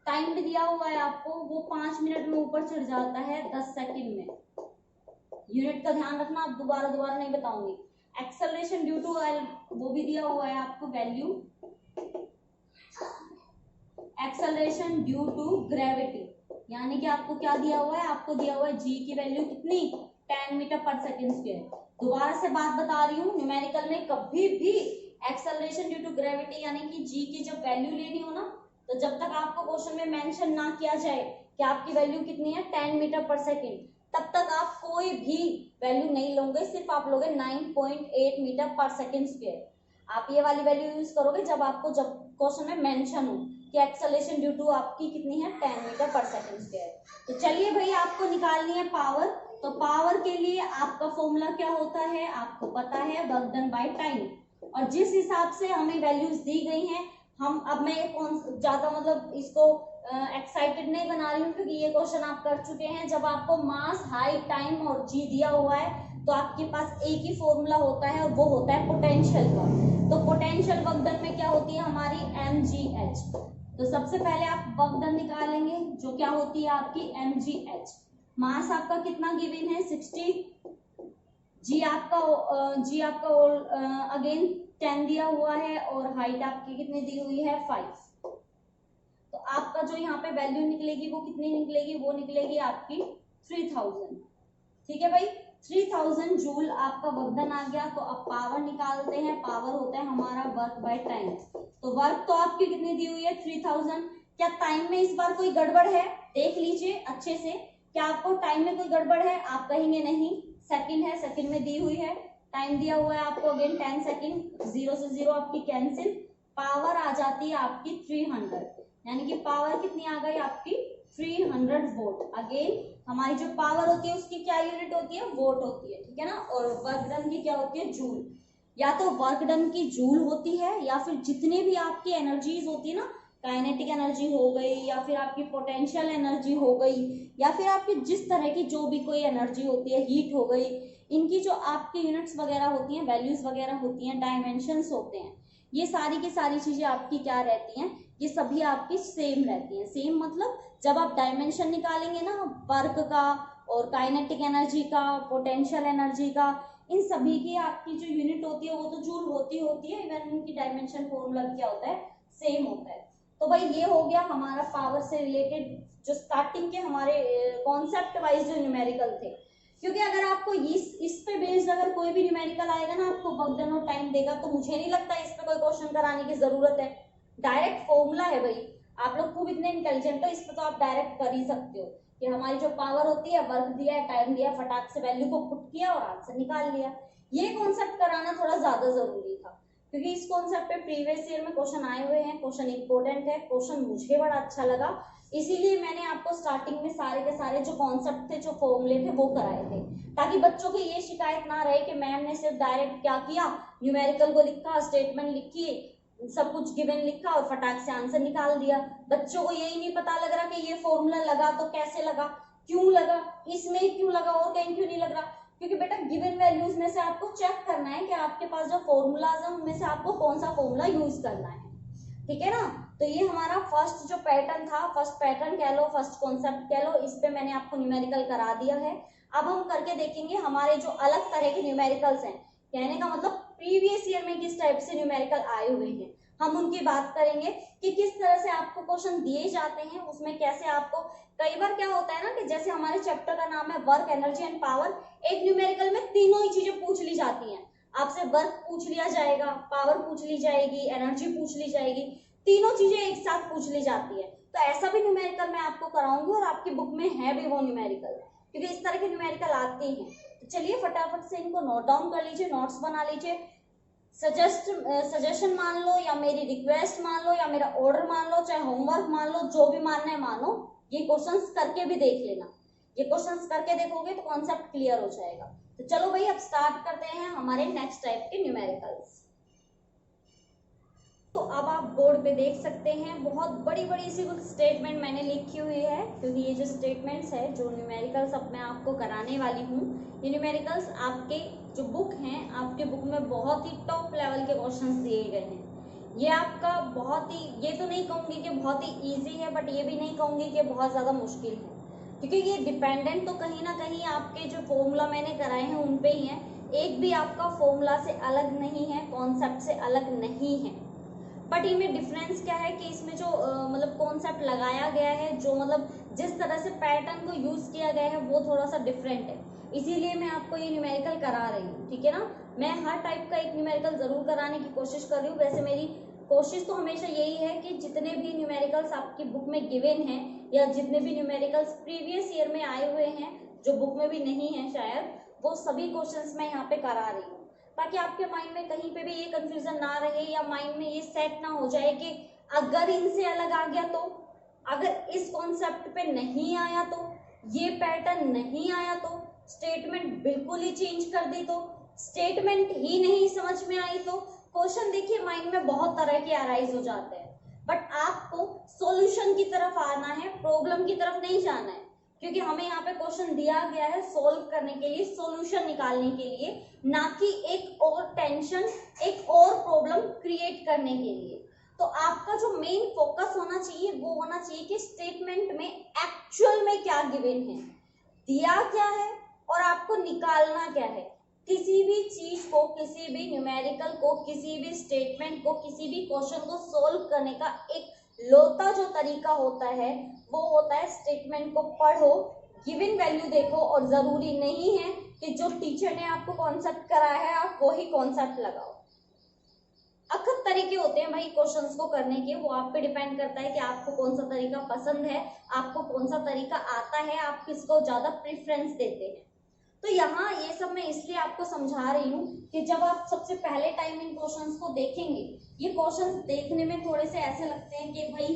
टाइम भी दिया हुआ है आपको, वो 5 मिनट में ऊपर चढ़ जाता है 10 सेकंड में। यूनिट का ध्यान रखना, आप दोबारा नहीं बताऊंगी। एक्सेलरेशन ड्यू टू वो भी दिया हुआ है आपको value, acceleration due to gravity, यानी कि आपको क्या दिया हुआ है, आपको दिया हुआ है जी की वैल्यू कितनी, 10 मीटर पर सेकेंड स्क्वायर। दोबारा से बात बता रही हूँ, न्यूमेरिकल में कभी भी एक्सेलरेशन ड्यू टू ग्रेविटी यानी कि जी की जब वैल्यू लेनी हो ना, तो जब तक आपको क्वेश्चन में मेंशन ना किया जाए कि आपकी वैल्यू कितनी है 10 मीटर पर सेकेंड, तब तक आप कोई भी वैल्यू नहीं लोगे, सिर्फ आप लोगे 9.8 मीटर पर सेकेंड स्क्वायर। आप ये वाली वैल्यू यूज करोगे जब आपको जब क्वेश्चन में मेंशन हो कि एक्सेलरेशन ड्यू टू आपकी कितनी है 10 मीटर पर सेकेंड स्क्वायर। तो चलिए भाई, आपको निकालनी है पावर। तो पावर के लिए आपका फॉर्मूला क्या होता है, आपको पता है, वर्क डन बाय टाइम। और जिस हिसाब से हमें वैल्यूज दी गई हैं, हम अब मैं ज्यादा मतलब इसको एक्साइटेड नहीं बना रही हूँ, क्योंकि ये क्वेश्चन आप कर चुके हैं। जब आपको मास, हाइट, टाइम और जी दिया हुआ है तो आपके पास एक ही फॉर्मूला होता है और वो होता है पोटेंशियल वर्क। तो पोटेंशियल वर्क डन में क्या होती है हमारी mgh। तो सबसे पहले आप वर्क डन निकालेंगे, जो क्या होती है आपकी mgh। मास आपका कितना गिवन है 60, जी आपका अगेन 10 दिया हुआ है और हाइट आपकी कितनी दी हुई है 5। तो आपका जो यहाँ पे वैल्यू निकलेगी वो कितनी निकलेगी, वो निकलेगी आपकी 3000। ठीक है भाई, 3000 जूल आपका वर्क डन आ गया। तो अब पावर निकालते हैं, पावर होता है हमारा वर्क बाय टाइम। तो वर्क तो आपकी कितनी दी हुई है 3000। क्या टाइम में इस बार कोई गड़बड़ है, देख लीजिए अच्छे से, क्या आपको टाइम में कोई गड़बड़ है, आप कहेंगे नहीं, सेकंड है, सेकंड में दी हुई है, टाइम दिया हुआ है आपको अगेन 10 सेकंड, 0 से 0 आपकी कैंसिल, पावर आ जाती है आपकी 300, यानी कि पावर कितनी आ गई आपकी 300 वोल्ट। अगेन हमारी जो पावर होती है उसकी क्या यूनिट होती है, वोट होती है, ठीक है ना। और वर्क डन की क्या होती है, जूल। या तो वर्क डन की जूल होती है, या फिर जितने भी आपकी एनर्जीज होती है ना, काइनेटिक एनर्जी हो गई, या फिर आपकी पोटेंशियल एनर्जी हो गई, या फिर आपकी जिस तरह की जो भी कोई एनर्जी होती है, हीट हो गई, इनकी जो आपकी यूनिट्स वगैरह होती हैं, वैल्यूज वगैरह होती हैं, डायमेंशंस होते हैं, ये सारी की सारी चीजें आपकी क्या रहती हैं, ये सभी आपकी सेम रहती हैं। सेम मतलब जब आप डायमेंशन निकालेंगे ना वर्क का और काइनेटिक एनर्जी का, पोटेंशियल एनर्जी का, इन सभी की आपकी जो यूनिट होती है वो तो जूल होती है, इवन इनकी डायमेंशन फॉर्मूला क्या होता है, सेम होता है। तो भाई ये हो गया हमारा पावर से रिलेटेड जो स्टार्टिंग के हमारे कॉन्सेप्ट वाइज जो न्यूमेरिकल थे। क्योंकि अगर आपको इस पे बेस्ड अगर कोई भी न्यूमेरिकल आएगा ना, आपको वर्क डन और टाइम देगा, तो मुझे नहीं लगता इस पे कोई क्वेश्चन कराने की जरूरत है। डायरेक्ट फॉर्मूला है भाई, आप लोग खूब इतने इंटेलिजेंट हो, इस पे तो आप डायरेक्ट कर ही सकते हो कि हमारी जो पावर होती है, वर्क दिया है, टाइम दिया, फटाक से वैल्यू को पुट किया और आंसर निकाल लिया। ये कॉन्सेप्ट कराना थोड़ा ज्यादा जरूरी था, क्योंकि इस कॉन्सेप्ट पे प्रीवियस ईयर में क्वेश्चन आए हुए हैं, क्वेश्चन इंपॉर्टेंट है, क्वेश्चन मुझे बड़ा अच्छा लगा, इसीलिए मैंने आपको स्टार्टिंग में सारे के सारे जो कॉन्सेप्ट थे, जो फॉर्मूले थे, वो कराए थे, ताकि बच्चों की ये शिकायत ना रहे कि मैम ने सिर्फ डायरेक्ट क्या किया, न्यूमेरिकल को लिखा, स्टेटमेंट लिखी, सब कुछ गिवन लिखा और फटाक से आंसर निकाल दिया। बच्चों को यही नहीं पता लग रहा कि ये फॉर्मूला लगा तो कैसे लगा, क्यों लगा, इसमें क्यों लगा और कहीं क्यों नहीं लग रहा। क्योंकि बेटा गिवन वैल्यूज में से आपको चेक करना है कि आपके पास जो फॉर्मूलाज है उनमें से आपको कौन सा फॉर्मूला यूज करना है, ठीक है ना। तो ये हमारा फर्स्ट जो पैटर्न था, फर्स्ट पैटर्न कह लो, फर्स्ट कॉन्सेप्ट कह लो, इस पे मैंने आपको न्यूमेरिकल करा दिया है। अब हम करके देखेंगे हमारे जो अलग तरह के न्यूमेरिकल्स हैं, कहने का मतलब प्रीवियस ईयर में किस टाइप से न्यूमेरिकल आए हुए हैं, हम उनकी बात करेंगे कि किस तरह से आपको क्वेश्चन दिए जाते हैं, उसमें कैसे आपको, कई बार क्या होता है ना कि जैसे हमारे चैप्टर का नाम है वर्क, एनर्जी एंड पावर, एक न्यूमेरिकल में तीनों ही चीजें पूछ ली जाती हैं। आपसे वर्क पूछ लिया जाएगा, पावर पूछ ली जाएगी, एनर्जी पूछ ली जाएगी, तीनों चीजें एक साथ पूछ ली जाती है। तो ऐसा भी न्यूमेरिकल मैं आपको कराऊंगी और आपकी बुक में है भी वो न्यूमेरिकल, क्योंकि इस तरह के न्यूमेरिकल आते हैं। तो चलिए फटाफट से इनको नोट डाउन कर लीजिए, नोट्स बना लीजिए, सजेशन मान लो, या मेरी रिक्वेस्ट मान लो, या मेरा ऑर्डर मान लो, चाहे होमवर्क मान लो, जो भी मानना है मानो, ये क्वेश्चंस करके भी देख लेना। ये क्वेश्चंस करके देखोगे तो कॉन्सेप्ट क्लियर हो जाएगा। तो चलो भाई अब स्टार्ट करते हैं हमारे नेक्स्ट टाइप के न्यूमेरिकल्स। तो अब आप बोर्ड पे देख सकते हैं बहुत बड़ी बड़ी सी कुछ स्टेटमेंट मैंने लिखी हुई है, क्योंकि ये जो स्टेटमेंट्स है, जो न्यूमेरिकल्स अब मैं आपको कराने वाली हूँ, ये न्यूमेरिकल्स आपके जो बुक हैं, आपके बुक में बहुत ही टॉप लेवल के क्वेश्चंस दिए गए हैं। ये आपका बहुत ही, ये तो नहीं कहूँगी कि बहुत ही ईजी है, बट ये भी नहीं कहूँगी कि बहुत ज़्यादा मुश्किल है, क्योंकि ये डिपेंडेंट तो कहीं ना कहीं आपके जो फॉर्मूला मैंने कराए हैं उन पे ही है। एक भी आपका फॉर्मूला से अलग नहीं है, कॉन्सेप्ट से अलग नहीं है। बट इनमें डिफरेंस क्या है कि इसमें जो मतलब कॉन्सेप्ट लगाया गया है, जो मतलब जिस तरह से पैटर्न को यूज किया गया है वो थोड़ा सा डिफरेंट है, इसीलिए मैं आपको ये न्यूमेरिकल करा रही हूँ, ठीक है ना। मैं हर टाइप का एक न्यूमेरिकल जरूर कराने की कोशिश कर रही हूँ। वैसे मेरी कोशिश तो हमेशा यही है कि जितने भी न्यूमेरिकल्स आपकी बुक में गिवन हैं या जितने भी न्यूमेरिकल्स प्रीवियस ईयर में आए हुए हैं जो बुक में भी नहीं है शायद, वो सभी क्वेश्चंस मैं यहाँ पे करा रही हूँ, ताकि आपके माइंड में कहीं पे भी ये कंफ्यूजन ना रहे या माइंड में ये सेट ना हो जाए कि अगर इनसे अलग आ गया तो, अगर इस कॉन्सेप्ट पे नहीं आया तो, ये पैटर्न नहीं आया तो, स्टेटमेंट बिल्कुल ही चेंज कर दी तो, स्टेटमेंट ही नहीं समझ में आई तो, क्वेश्चन देखिए माइंड में बहुत तरह के अराइज हो जाते हैं। बट आपको सॉल्यूशन की तरफ आना है, प्रॉब्लम की तरफ नहीं जाना है, क्योंकि हमें यहाँ पे क्वेश्चन दिया गया है सोल्व करने के लिए, सॉल्यूशन निकालने के लिए, ना कि एक और टेंशन, एक और प्रॉब्लम क्रिएट करने के लिए। तो आपका जो मेन फोकस होना चाहिए वो होना चाहिए कि स्टेटमेंट में एक्चुअल में क्या गिवन है, दिया क्या है और आपको निकालना क्या है। किसी भी चीज को, किसी भी न्यूमेरिकल को, किसी भी स्टेटमेंट को, किसी भी क्वेश्चन को सोल्व करने का एक लोता जो तरीका होता है वो होता है स्टेटमेंट को पढ़ो, गिवन वैल्यू देखो, और जरूरी नहीं है कि जो टीचर ने आपको कॉन्सेप्ट कराया है आप वही कॉन्सेप्ट लगाओ। अखत तरीके होते हैं भाई क्वेश्चंस को करने के, वो आप पे डिपेंड करता है कि आपको कौन सा तरीका पसंद है, आपको कौन सा तरीका आता है, आप किसको ज्यादा प्रेफरेंस देते हैं। तो यहाँ ये सब मैं इसलिए आपको समझा रही हूँ कि जब आप सबसे पहले टाइम इन क्वेश्चंस को देखेंगे, ये क्वेश्चंस देखने में थोड़े से ऐसे लगते हैं कि भाई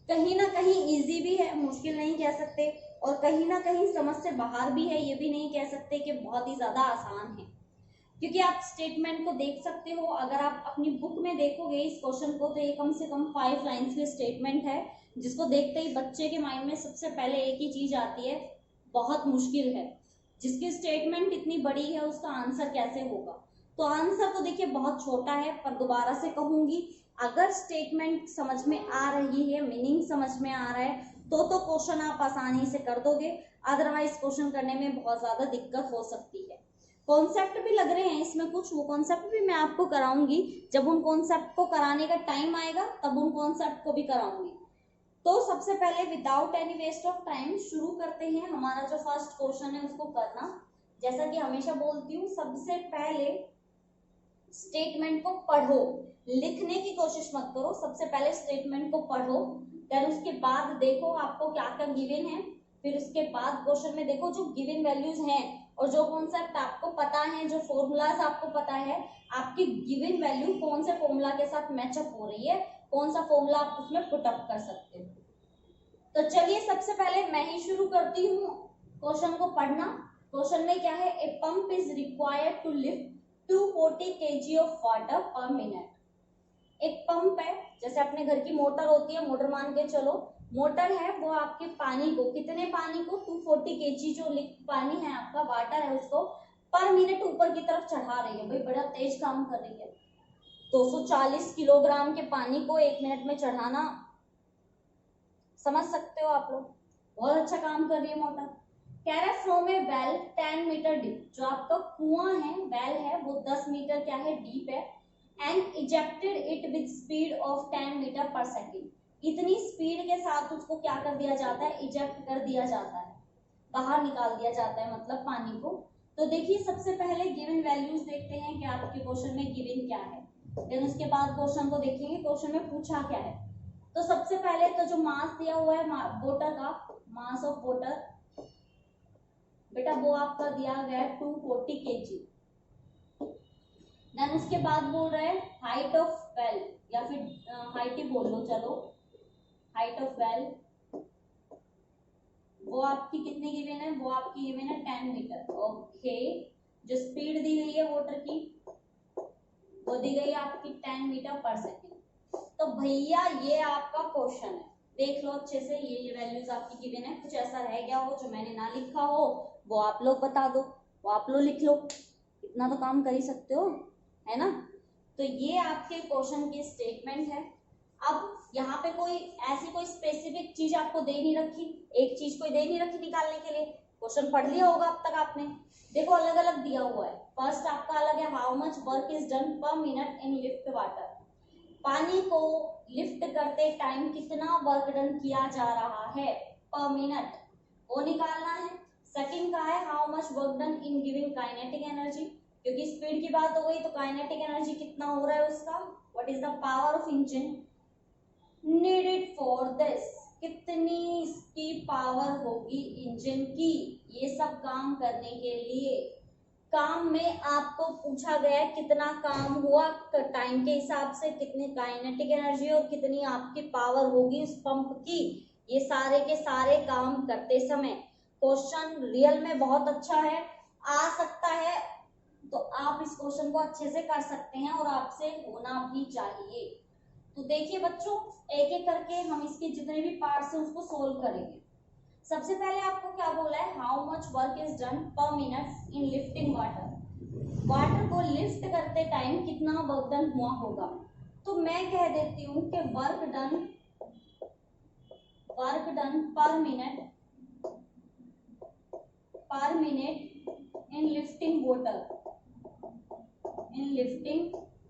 कहीं ना कहीं इजी भी है, मुश्किल नहीं कह सकते, और कहीं ना कहीं समझ से बाहर भी है, ये भी नहीं कह सकते कि बहुत ही ज्यादा आसान है। क्योंकि आप स्टेटमेंट को देख सकते हो, अगर आप अपनी बुक में देखोगे इस क्वेश्चन को तो ये कम से कम 5 लाइन्स की स्टेटमेंट है, जिसको देखते ही बच्चे के माइंड में सबसे पहले एक ही चीज आती है, बहुत मुश्किल है। जिसकी स्टेटमेंट इतनी बड़ी है उसका आंसर कैसे होगा। तो आंसर तो देखिए बहुत छोटा है, पर दोबारा से कहूंगी, अगर स्टेटमेंट समझ में आ रही है, मीनिंग समझ में आ रहा है तो क्वेश्चन आप आसानी से कर दोगे, अदरवाइज क्वेश्चन करने में बहुत ज्यादा दिक्कत हो सकती है। कॉन्सेप्ट भी लग रहे हैं इसमें कुछ, वो कॉन्सेप्ट भी मैं आपको कराऊंगी, जब उन कॉन्सेप्ट को कराने का टाइम आएगा तब उन कॉन्सेप्ट को भी कराऊंगी। तो सबसे पहले without any waste of time शुरू करते हैं हमारा जो फर्स्ट क्वेश्चन है उसको करना। जैसा कि हमेशा बोलती हूँ, सबसे पहले स्टेटमेंट को पढ़ो, लिखने की कोशिश मत करो, सबसे पहले स्टेटमेंट को पढ़ो, फिर उसके बाद देखो आपको क्या क्या गिवन है, फिर उसके बाद क्वेश्चन में देखो जो गिवन वैल्यूज हैं और जो कॉन्सेप्ट आपको पता है, जो फॉर्मूलाज आपको पता है, आपकी गिवन वैल्यू कौन से फॉर्मूला के साथ मैचअप हो रही है, कौन सा फॉर्मूला आप उसमें पुट अप कर सकते हो। तो चलिए सबसे पहले मैं ही शुरू करती हूँ क्वेश्चन को पढ़ना। क्वेश्चन में क्या है, a pump is required to lift 240 kg of water per minute. एक पंप है, जैसे अपने घर की मोटर होती है, मोटर मान के चलो, मोटर है, वो आपके पानी को, कितने पानी को, 240 kg जो पानी है आपका, वाटर है, उसको पर मिनट ऊपर की तरफ चढ़ा रही है। भाई बड़ा तेज काम कर रही है, 240 किलोग्राम के पानी को 1 मिनट में चढ़ाना, समझ सकते हो आप लोग, बहुत अच्छा काम कर रही है मोटर। कह रहा है from a well 10 metre deep, जो आपका कुआं है, वेल है, वो 10 मीटर क्या है, डीप है, and ejected it with speed of 10 metre per second. इतनी स्पीड के साथ उसको क्या कर दिया जाता है, इजेक्ट कर दिया जाता है, बाहर निकाल दिया जाता है, मतलब पानी को। तो देखिए सबसे पहले गिवन वैल्यूज देखते हैं कि आपके क्वेश्चन में गिवन क्या है, फिर उसके बाद क्वेश्चन को देखेंगे क्वेश्चन में पूछा क्या है। तो सबसे पहले तो जो मास दिया हुआ है वाटर का, मास ऑफ वाटर बेटा वो आपका दिया गया है 240 kg। देन उसके बाद बोल रहे हैं हाइट ऑफ वेल, या फिर हाइट ही बोल लो चलो, हाइट ऑफ वेल वो आपकी कितनी गिवन है, वो आपकी गिवन है 10 मीटर। ओके, जो स्पीड दी गई है वाटर की वो दी गई है आपकी 10 मीटर पर सेकेंड। तो भैया ये आपका क्वेश्चन है, देख लो अच्छे से, ये वैल्यूज आपकी गिवन है, कुछ ऐसा रह गया हो जो मैंने ना लिखा हो वो आप लोग बता दो, वो आप लोग लिख लो, इतना तो काम कर ही सकते हो, है ना। तो ये आपके क्वेश्चन की स्टेटमेंट है। अब यहाँ पे कोई ऐसी कोई स्पेसिफिक चीज आपको दे नहीं रखी, एक चीज कोई दे नहीं रखी निकालने के लिए, क्वेश्चन पढ़ लिया होगा अब तक आपने। देखो अलग अलग दिया हुआ है। फर्स्ट आपका अलग है, how much work is done पर मिनट इन लिफ्ट वाटर, पानी को लिफ्ट करते टाइम कितना वर्क डन किया जा रहा है पर मिनट, वो निकालना है। सेकंड का है how much work done in giving kinetic energy, क्योंकि स्पीड की बात हो गई तो काइनेटिक एनर्जी कितना हो रहा है उसका, what is the power of engine needed for this, कितनी इसकी पावर होगी इंजन की ये सब काम करने के लिए। काम में आपको पूछा गया है कितना काम हुआ टाइम के हिसाब से, कितनी काइनेटिक एनर्जी और कितनी आपकी पावर होगी उस पंप की, ये सारे के सारे काम करते समय। क्वेश्चन रियल में बहुत अच्छा है, आ सकता है, तो आप इस क्वेश्चन को अच्छे से कर सकते हैं और आपसे होना भी चाहिए। तो देखिए बच्चों, एक एक करके हम इसके जितने भी पार्ट्स हैं उसको सोल्व करेंगे। सबसे पहले आपको क्या बोला है, how much work is done पर minute in lifting water, water को लिफ्ट करते टाइम कितना वर्क डन हुआ होगा। तो मैं कह देती हूँ कि वर्क डन पर मिनट इन लिफ्टिंग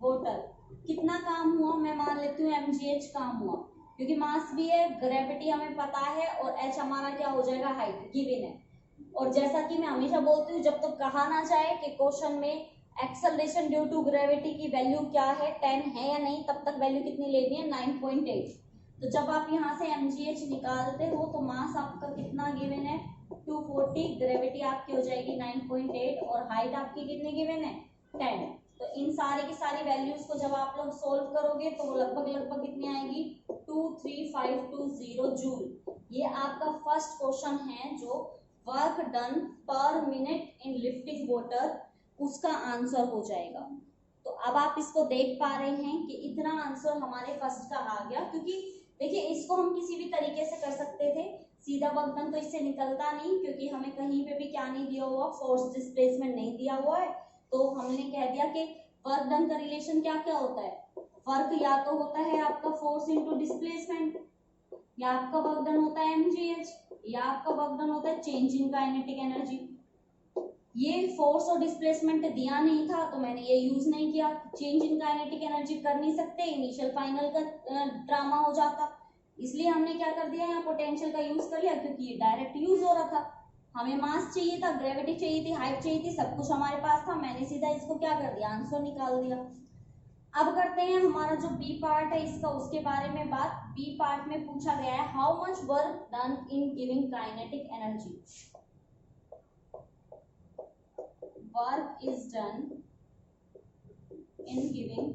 वाटर कितना काम हुआ, मैं मान लेती हूँ mgh काम हुआ, क्योंकि मास भी है, ग्रेविटी हमें पता है और h हमारा क्या हो जाएगा, हाइट गिवन है। और जैसा कि मैं हमेशा बोलती हूँ, जब तक कहा ना जाए कि क्वेश्चन में एक्सेलरेशन ड्यू टू ग्रेविटी की वैल्यू क्या है 10 है या नहीं, तब तक वैल्यू कितनी लेनी है 9.8। तो जब आप यहाँ से mgh निकालते हो तो मास आपका कितना गिवन है 240, ग्रेविटी आपकी हो जाएगी 9.8 और हाइट आपकी कितनी गिवन है 10। तो इन सारी की सारी वैल्यूज को जब आप लोग सोल्व करोगे तो लगभग कितनी आएगी 23520 जूल। ये आपका फर्स्ट क्वेश्चन है जो वर्क डन पर मिनट इन लिफ्टिंग वाटर, उसका आंसर हो जाएगा। तो अब आप इसको देख पा रहे हैं कि इतना आंसर हमारे फर्स्ट का आ गया, क्योंकि देखिए इसको हम किसी भी तरीके से कर सकते थे, सीधा वर्क डन तो इससे निकलता नहीं, क्योंकि हमें कहीं पे भी क्या नहीं दिया हुआ, फोर्स डिस्प्लेसमेंट नहीं दिया हुआ है। तो हमने कह दिया कि वर्क डन का रिलेशन क्या क्या होता है, वर्क या तो होता है आपका फोर्स इनटू डिस्प्लेसमेंट, या आपका वर्क डन होता है mgh, या आपका वर्क डन होता है चेंज इन काइनेटिक एनर्जी। ये फोर्स और डिस्प्लेसमेंट दिया नहीं था तो मैंने ये यूज नहीं किया, चेंज इन काइनेटिक एनर्जी कर नहीं सकते, इनिशियल फाइनल का ड्रामा हो जाता, इसलिए हमने क्या कर दिया यहाँ पोटेंशियल का यूज कर लिया, क्योंकि ये डायरेक्ट यूज हो रहा था। हमें मास चाहिए था, ग्रेविटी चाहिए थी, हाइट चाहिए थी, सब कुछ हमारे पास था, मैंने सीधा इसको क्या कर दिया, आंसर निकाल दिया। अब करते हैं हमारा जो बी पार्ट है इसका, उसके बारे में बात। बी पार्ट में पूछा गया है how much work done in giving kinetic energy, work is done in giving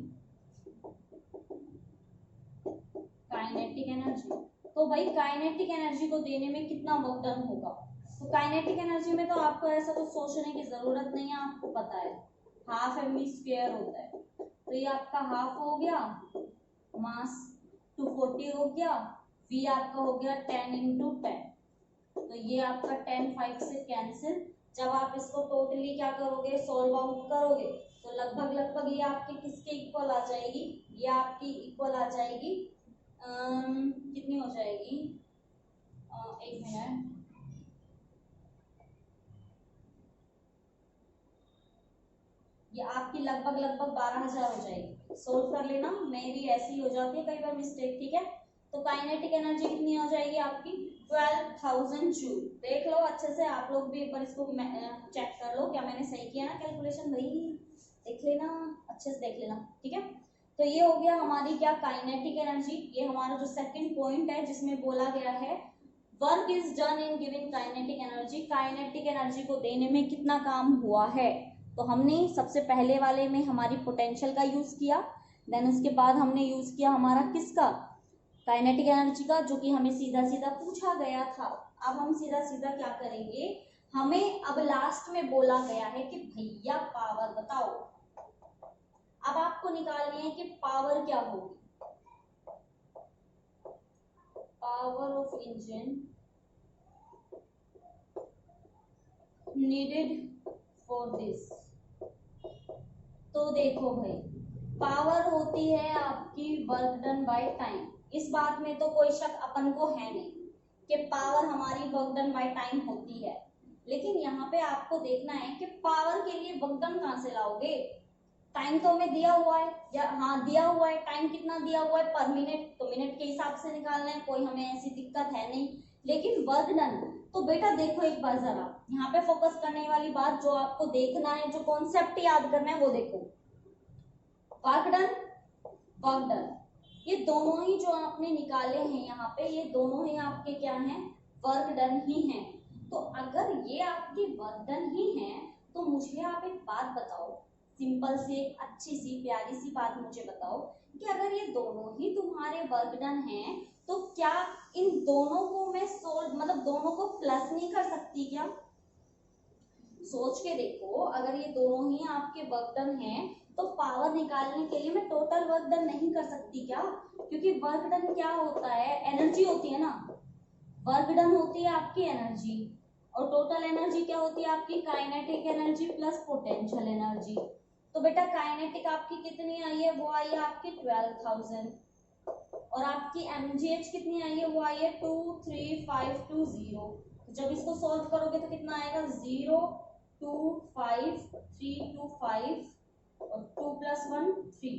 kinetic energy. तो भाई काइनेटिक एनर्जी को देने में कितना वर्क डन होगा, तो काइनेटिक एनर्जी में तो आपको ऐसा कुछ सोचने की जरूरत नहीं है, आपको पता है हाफ mv² होता है। तो ये आपका हाफ हो गया, मास 240 हो गया, v आपका हो गया 10 × 10, तो ये आपका 10 5 से कैंसिल। जब आप इसको टोटली क्या करोगे, सोल्व आउट करोगे, तो लगभग ये आपके किसके इक्वल आ जाएगी, ये आपकी इक्वल आ जाएगी कितनी हो जाएगी, एक मिनट, ये आपकी लगभग 12,000 हो जाएगी। सोल्व कर लेना, मेरी ऐसी हो जाती है कई बार मिस्टेक, ठीक है। तो काइनेटिक एनर्जी कितनी हो जाएगी आपकी 12,000 जूल। देख लो अच्छे से, आप लोग भी एक बार इसको चेक कर लो, क्या मैंने सही किया ना कैलकुलेशन, भाई देख लेना, अच्छे से देख लेना, ठीक है। तो ये हो गया हमारी क्या, काइनेटिक एनर्जी। ये हमारा जो सेकंड पॉइंट है जिसमें बोला गया है work is done in giving kinetic energy, kinetic energy को देने में कितना काम हुआ है। तो हमने सबसे पहले वाले में हमारी पोटेंशियल का यूज किया, देन उसके बाद हमने यूज किया हमारा किसका, काइनेटिक एनर्जी का, जो कि हमें सीधा सीधा पूछा गया था। अब हम सीधा सीधा क्या करेंगे, हमें अब लास्ट में बोला गया है कि भैया पावर बताओ। अब आपको निकालनी है कि पावर क्या होगी, power of engine needed for this. तो देखो भाई, पावर होती है आपकी वर्क डन बाय टाइम, इस बात में तो कोई शक अपन को है नहीं कि पावर हमारी वर्क डन बाय टाइम होती है। लेकिन यहाँ पे आपको देखना है कि पावर के लिए वर्कडन कहाँ से लाओगे। टाइम तो हमें दिया हुआ है, या हाँ दिया हुआ है, टाइम कितना दिया हुआ है पर मिनट, तो मिनट के हिसाब से निकालना है, कोई हमें ऐसी दिक्कत है नहीं। लेकिन वर्क डन, तो बेटा देखो एक बार जरा यहाँ पे फोकस करने वाली बात जो आपको देखना है, जो कॉन्सेप्ट याद करना है वो देखो। वर्क डन, वर्क डन, ये दोनों ही जो आपने निकाले हैं यहाँ पे, ये दोनों ही आपके क्या हैं, वर्क डन ही हैं। तो अगर ये आपके वर्क डन ही हैं, तो मुझे आप एक बात बताओ, सिंपल सी एक अच्छी सी प्यारी सी बात मुझे बताओ कि अगर ये दोनों ही तुम्हारे वर्क डन हैं, तो क्या इन दोनों को मैं सोल्व, मतलब दोनों को प्लस नहीं कर सकती क्या? सोच के देखो, अगर ये दोनों ही आपके वर्क डन हैं, तो पावर निकालने के लिए मैं टोटल वर्क डन नहीं कर सकती क्या? क्योंकि वर्क डन क्या होता है, एनर्जी होती है ना। वर्क डन होती है आपकी एनर्जी, और टोटल एनर्जी क्या होती है आपकी, kinetic energy plus potential energy. तो बेटा काइनेटिक आपकी कितनी आई है, वो आई है आपकी 12,000, और आपकी mgh कितनी आई है, वो आई है 23520। जब इसको सॉल्व करोगे तो कितना आएगा, 025,325 और 2 + 1 3,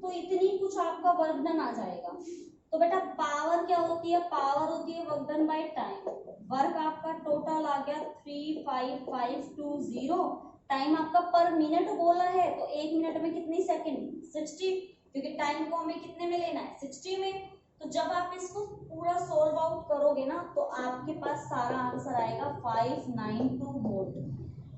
तो इतनी कुछ आपका वर्क डन आ जाएगा। तो बेटा पावर क्या होती है, पावर होती है work done by time. Work आपका टोटल आ गया 35520, टाइम आपका पर मिनट बोला है, तो एक मिनट में कितनी सेकंड, 60, क्योंकि टाइम को हमें कितने में लेना है, 60 में। तो जब आप इसको पूरा सॉल्व आउट करोगे ना, तो आपके पास सारा आंसर आएगा 592 वोल्ट।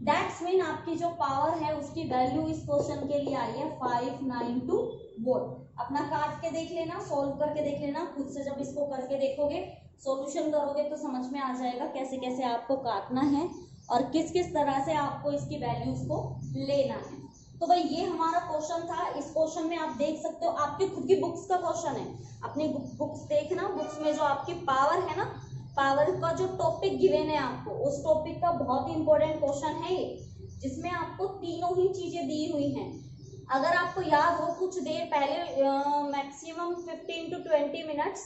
दैट्स मीन आपकी जो पावर है उसकी वैल्यू इस क्वेश्चन के लिए आई है 592 वोल्ट। अपना काट के देख लेना, सॉल्व करके देख लेना, खुद से जब इसको करके देखोगे, सॉल्यूशन करोगे तो समझ में आ जाएगा कैसे कैसे आपको काटना है और किस किस तरह से आपको इसकी वैल्यूज को लेना है। तो भाई ये हमारा क्वेश्चन था। इस क्वेश्चन में आप देख सकते हो, आपकी खुद की बुक्स का क्वेश्चन है, अपनी बुक्स देखना, बुक्स में जो आपकी पावर है ना, पावर का जो टॉपिक गिवन है आपको, उस टॉपिक का बहुत ही इंपॉर्टेंट क्वेश्चन है ये, जिसमें आपको तीनों ही चीजें दी हुई हैं। अगर आपको याद हो, कुछ देर पहले मैक्सिमम 15 to 20 मिनट्स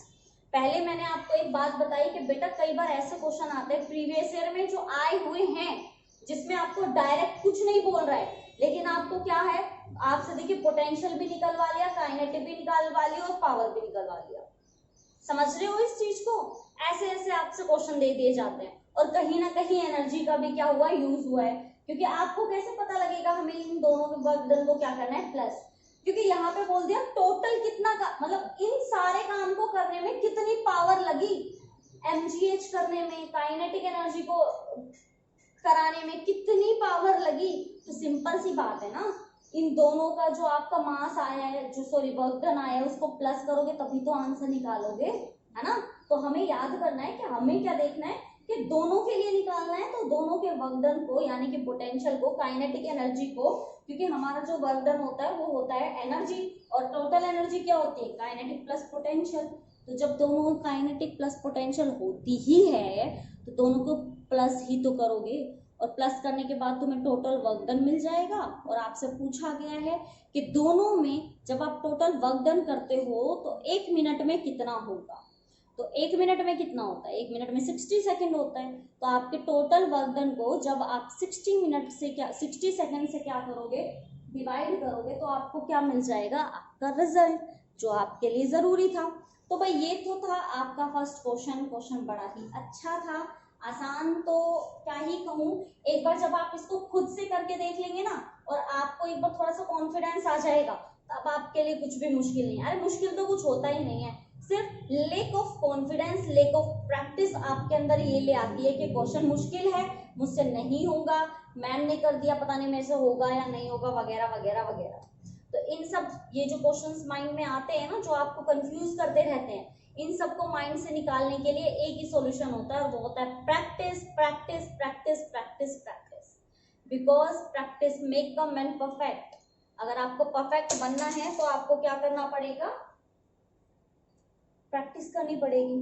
पहले मैंने आपको एक बात बताई कि बेटा कई बार ऐसे क्वेश्चन आते हैं प्रीवियस ईयर में जो आए हुए हैं, जिसमें आपको डायरेक्ट कुछ नहीं बोल रहा है, लेकिन आपको क्या है, आपसे देखिए पोटेंशियल भी निकलवा लिया, काइनेटिक भी निकलवा लिया और पावर भी निकलवा लिया। समझ रहे हो इस चीज को? ऐसे ऐसे आपसे क्वेश्चन दे दिए जाते हैं, और कहीं ना कहीं एनर्जी का भी क्या हुआ, यूज हुआ है। क्योंकि आपको कैसे पता लगेगा हमें इन दोनों के वर्क डन को क्या करना है, प्लस, क्योंकि यहाँ पे बोल दिया टोटल कितना का, मतलब इन सारे काम को करने में कितनी पावर लगी, mgh करने में, काइनेटिक एनर्जी को कराने में कितनी पावर लगी। तो सिंपल सी बात है ना, इन दोनों का जो आपका मास आया है, जो सॉरी वर्क डन आया है, उसको प्लस करोगे तभी तो आंसर निकालोगे, है ना। तो हमें याद करना है कि हमें क्या देखना है कि दोनों के लिए निकालना है, तो दोनों के वर्क डन को, यानी कि पोटेंशियल को, काइनेटिक एनर्जी को, क्योंकि हमारा जो वर्क डन होता है वो होता है एनर्जी, और टोटल एनर्जी क्या होती है, काइनेटिक प्लस पोटेंशियल। तो जब दोनों काइनेटिक प्लस पोटेंशियल होती ही है, तो दोनों को प्लस ही तो करोगे, और प्लस करने के बाद तुम्हें टोटल वर्क डन मिल जाएगा। और आपसे पूछा गया है कि दोनों में जब आप टोटल वर्क डन करते हो तो 1 मिनट में कितना होगा। तो 1 मिनट में कितना होता है, 1 मिनट में 60 सेकंड होता है। तो आपके टोटल वर्क डन को जब आप 60 मिनट से क्या 60 सेकंड से क्या करोगे, डिवाइड करोगे, तो आपको क्या मिल जाएगा, आपका रिजल्ट, जो आपके लिए जरूरी था। तो भाई ये तो था आपका फर्स्ट क्वेश्चन। क्वेश्चन बड़ा ही अच्छा था, आसान तो क्या ही कहूँ। एक बार जब आप इसको खुद से करके देख लेंगे ना, और आपको एक बार थोड़ा सा कॉन्फिडेंस आ जाएगा, तब आपके लिए कुछ भी मुश्किल नहीं है। अरे मुश्किल तो कुछ होता ही नहीं है, सिर्फ lake of confidence, lake of practice आपके अंदर ये ले आती है कि क्वेश्चन मुश्किल है, मुझसे नहीं होगा, मैम ने कर दिया, पता नहीं मेरे से होगा या नहीं होगा, वगैरह वगैरह वगैरह। तो इन सब ये जो क्वेश्चंस माइंड में आते हैं ना, जो आपको कंफ्यूज करते रहते हैं, इन सबको माइंड से निकालने के लिए एक ही सॉल्यूशन होता है, और वो होता है practice practice practice practice practice, because practice make a man perfect. अगर आपको परफेक्ट बनना है तो आपको क्या करना पड़ेगा, प्रैक्टिस करनी पड़ेगी।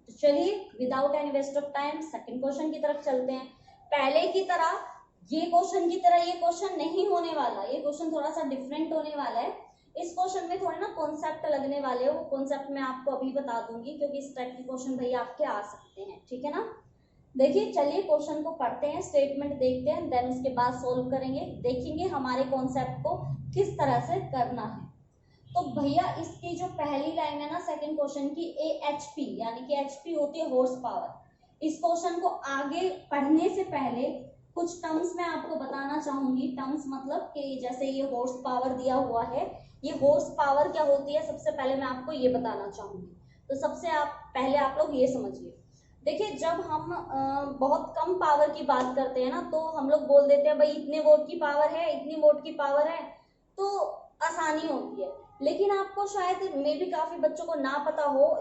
तो चलिए without any waste of time second question की तरफ चलते हैं। पहले की तरह ये क्वेश्चन की तरह ये क्वेश्चन नहीं होने वाला, ये क्वेश्चन थोड़ा सा डिफरेंट होने वाला है। इस क्वेश्चन में थोड़े ना कॉन्सेप्ट लगने वाले हो, वो कॉन्सेप्ट मैं आपको अभी बता दूंगी, क्योंकि इस टाइप के क्वेश्चन भैया आपके आ सकते हैं, ठीक है ना। देखिए चलिए क्वेश्चन को पढ़ते हैं, स्टेटमेंट देखते हैं, देन उसके बाद सोल्व करेंगे, देखेंगे हमारे कॉन्सेप्ट को किस तरह से करना है। तो भैया इसकी जो पहली लाइन है ना सेकंड क्वेश्चन की, AHP यानी कि HP होती है हॉर्स पावर। इस क्वेश्चन को आगे पढ़ने से पहले कुछ टर्म्स मैं आपको बताना चाहूंगी। टर्म्स मतलब कि जैसे ये हॉर्स पावर दिया हुआ है, ये हॉर्स पावर क्या होती है सबसे पहले मैं आपको ये बताना चाहूंगी। तो सबसे पहले आप लोग ये समझिए। देखिए जब हम बहुत कम पावर की बात करते हैं ना, तो हम लोग बोल देते हैं भाई इतने वोट की पावर है, इतनी वोट की पावर है, तो आसानी होती है। लेकिन आपको शायद मे भी काफी बच्चों को ना पता हो,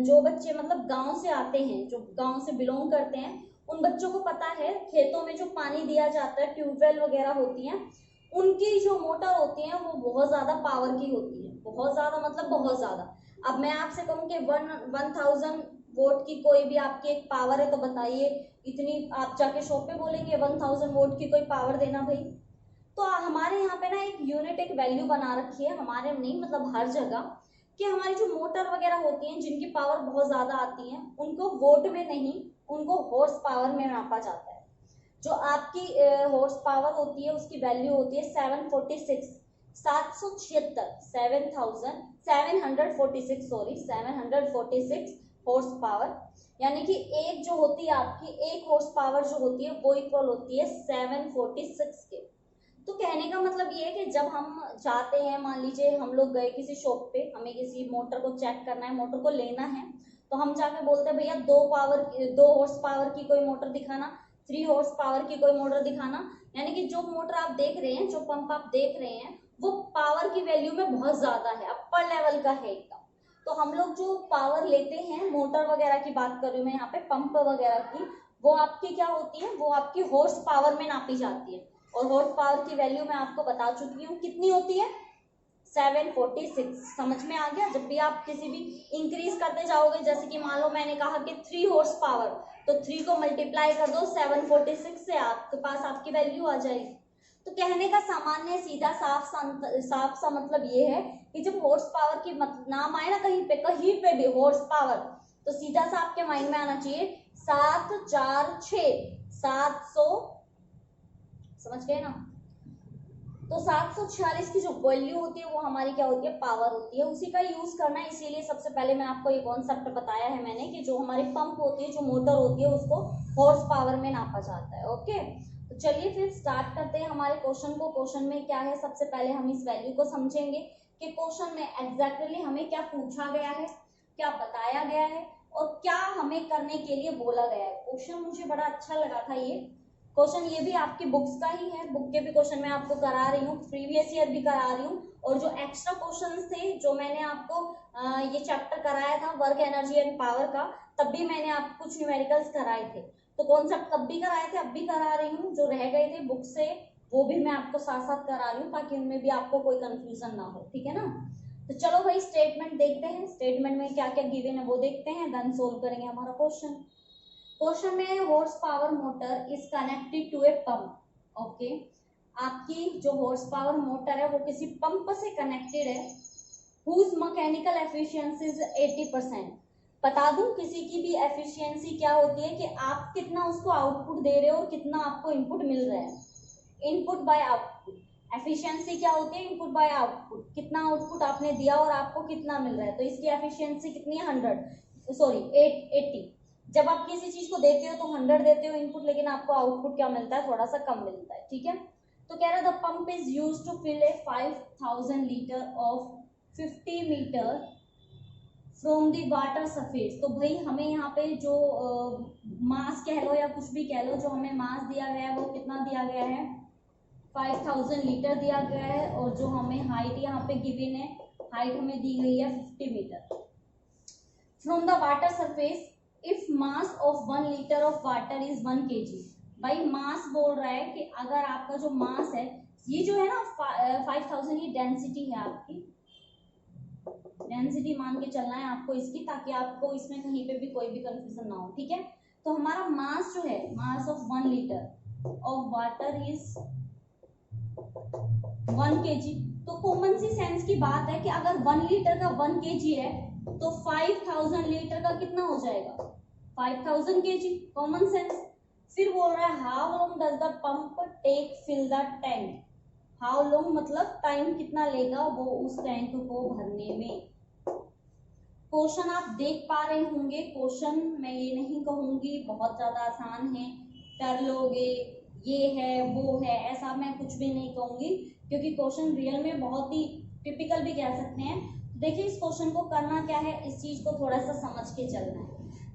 जो बच्चे मतलब गांव से आते हैं, जो गांव से बिलोंग करते हैं, उन बच्चों को पता है खेतों में जो पानी दिया जाता है, ट्यूबवेल वगैरह होती हैं, उनकी जो मोटर होती है वो बहुत ज्यादा पावर की होती है, बहुत ज्यादा मतलब बहुत ज्यादा। अब मैं आपसे कहूँ कि 1000 वोट की कोई भी आपकी एक पावर है तो बताइए, इतनी आप जाके शॉप पे बोलेंगे 1000 वोट की कोई पावर देना भाई? तो हमारे यहाँ पे ना एक यूनिट, एक वैल्यू बना रखी है, हमारे नहीं मतलब हर जगह, कि हमारी जो मोटर वगैरह होती हैं जिनकी पावर बहुत ज्यादा आती है, उनको वोट में नहीं, उनको हॉर्स पावर में नापा जाता है। जो आपकी हॉर्स पावर होती है उसकी वैल्यू होती है 746 746 हॉर्स पावर, यानी कि एक जो होती है आपकी एक हॉर्स पावर जो होती है वो इक्वल होती है 746 के। तो कहने का मतलब ये है कि जब हम जाते हैं, मान लीजिए हम लोग गए किसी शॉप पे, हमें किसी मोटर को चेक करना है, मोटर को लेना है, तो हम जाके बोलते हैं भैया 2 हॉर्स पावर की कोई मोटर दिखाना, 3 हॉर्स पावर की कोई मोटर दिखाना। यानी कि जो मोटर आप देख रहे हैं, जो पंप आप देख रहे हैं, वो पावर की वैल्यू में बहुत ज्यादा है, अपर लेवल का है एकदम। तो हम लोग जो पावर लेते हैं, मोटर वगैरह की बात कर रही हूँ मैं यहाँ पे, पंप वगैरह की, वो आपकी क्या होती है, वो आपकी हॉर्स पावर में नापी जाती है। और हॉर्स पावर की वैल्यू मैं आपको बता चुकी हूँ कितनी होती है, 746। समझ में आ गया? जब भी आप किसी भी इंक्रीज करते जाओगे, जैसे कि मान लो मैंने कहा कि 3 हॉर्स पावर, तो 3 को मल्टीप्लाई कर दो 746 से, आपके पास आपकी वैल्यू आ जाएगी। तो कहने का सामान्य सीधा साफ सा मतलब ये है कि जब हॉर्स पावर की नाम आए ना कहीं पे भी हॉर्स पावर, तो सीधा सा आपके माइंड में आना चाहिए 746 700, समझ गए ना? तो 746 की जो वैल्यू होती है वो हमारी क्या होती है, पावर होती है, उसी का यूज करना है। इसीलिए सबसे पहले मैं आपको ये कॉन्सेप्ट बताया है मैंने कि जो हमारी पंप होती है, जो मोटर होती है, उसको हॉर्स पावर में नापा जाता है। ओके, तो चलिए फिर स्टार्ट करते हैं हमारे क्वेश्चन को। क्वेश्चन में क्या है, सबसे पहले हम इस वैल्यू को समझेंगे कि क्वेश्चन में एग्जैक्टली हमें क्या पूछा गया है, क्या बताया गया है और क्या हमें करने के लिए बोला गया है। क्वेश्चन मुझे बड़ा अच्छा लगा था ये क्वेश्चन, ये भी आपकी बुक्स का ही है, बुक के भी क्वेश्चन मैं आपको करा रही हूँ, प्रीवियस ईयर भी करा रही हूँ, और जो एक्स्ट्रा क्वेश्चंस थे जो मैंने आपको ये चैप्टर कराया था वर्क एनर्जी एंड पावर का, तब भी मैंने आपको कुछ न्यूमेरिकल्स कराए थे। तो कॉन्सेप्ट तब भी कराए थे, अब भी करा रही हूँ, जो रह गए थे बुक से वो भी मैं आपको साथ साथ करा रही हूँ, ताकि उनमें भी आपको कोई कंफ्यूजन ना हो, ठीक है ना? तो चलो भाई स्टेटमेंट देखते हैं, स्टेटमेंट में क्या क्या गिवन है वो देखते हैं, देन सोल्व करेंगे हमारा क्वेश्चन। क्वेश्चन में horse power motor is connected to a pump. Okay, आपकी जो हॉर्स पावर मोटर है वो किसी पंप से कनेक्टेड है, whose mechanical efficiency is 80%। बता दूं किसी की भी एफिशिएंसी क्या होती है कि आप कितना उसको आउटपुट दे रहे हो और कितना आपको इनपुट मिल रहा है, इनपुट बाय आउटपुट। एफिशिएंसी क्या होती है, इनपुट बाय आउटपुट, कितना आउटपुट आपने दिया और आपको कितना मिल रहा है। तो इसकी एफिशिएंसी कितनी है, 80। जब आप किसी चीज को देते हो तो 100 देते हो इनपुट, लेकिन आपको आउटपुट क्या मिलता है, थोड़ा सा कम मिलता है, ठीक है? तो कह रहा है the pump is used to fill a 5000 litre of 50 metre from the water surface. तो भाई हमें यहाँ पे जो मास कह लो या कुछ भी कह लो, जो हमें मास दिया गया है वो कितना दिया गया है, 5000 लीटर दिया गया है, और जो हमें हाइट यहाँ पे गिवन है, हाइट हमें दी गई है 50 metre from the water surface if mass of 1 litre of water is 1 kg। भाई मास बोल रहा है कि अगर आपका जो मास है, ये जो है ना 5000, ये डेंसिटी है आपकी, डेंसिटी मान के चलना है आपको इसकी, ताकि आपको इसमें कहीं पे भी कोई भी कंफ्यूजन ना हो, ठीक है? तो हमारा मास जो है, मास of 1 litre of water is 1 kg। तो कॉमन सी सेंस की बात है कि अगर 1 लीटर का 1 kg है तो 5000 लीटर का कितना हो जाएगा, 5000 kg, कॉमन सेंस। फिर बोल रहा है how long does the pump take fill the tank, how long मतलब टाइम कितना लेगा वो उस टैंक को भरने में। क्वेश्चन आप देख पा रहे होंगे, क्वेश्चन मैं ये नहीं कहूंगी बहुत ज्यादा आसान है कर लोगे, ये है वो है, ऐसा मैं कुछ भी नहीं कहूंगी, क्योंकि क्वेश्चन रियल में बहुत ही टिपिकल भी कह सकते हैं। देखिए इस क्वेश्चन को करना क्या है, इस चीज को थोड़ा सा समझ के चलना है।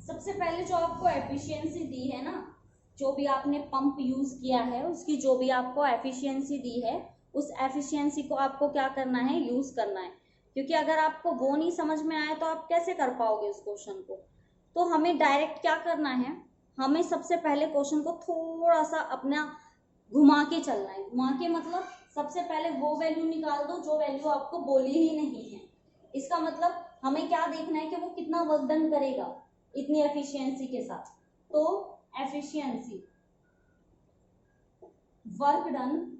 सबसे पहले जो आपको एफिशिएंसी दी है ना, जो भी आपने पंप यूज किया है उसकी जो भी आपको एफिशिएंसी दी है, उस एफिशिएंसी को आपको क्या करना है, यूज करना है। क्योंकि अगर आपको वो नहीं समझ में आया तो आप कैसे कर पाओगे उस क्वेश्चन को। तो हमें डायरेक्ट क्या करना है, हमें सबसे पहले क्वेश्चन को थोड़ा सा अपना घुमा के चलना है। घुमा के मतलब सबसे पहले वो वैल्यू निकाल दो जो वैल्यू आपको बोली ही नहीं है। इसका मतलब हमें क्या देखना है कि वो कितना वर्क डन करेगा इतनी एफिशिएंसी के साथ। तो efficiency, work done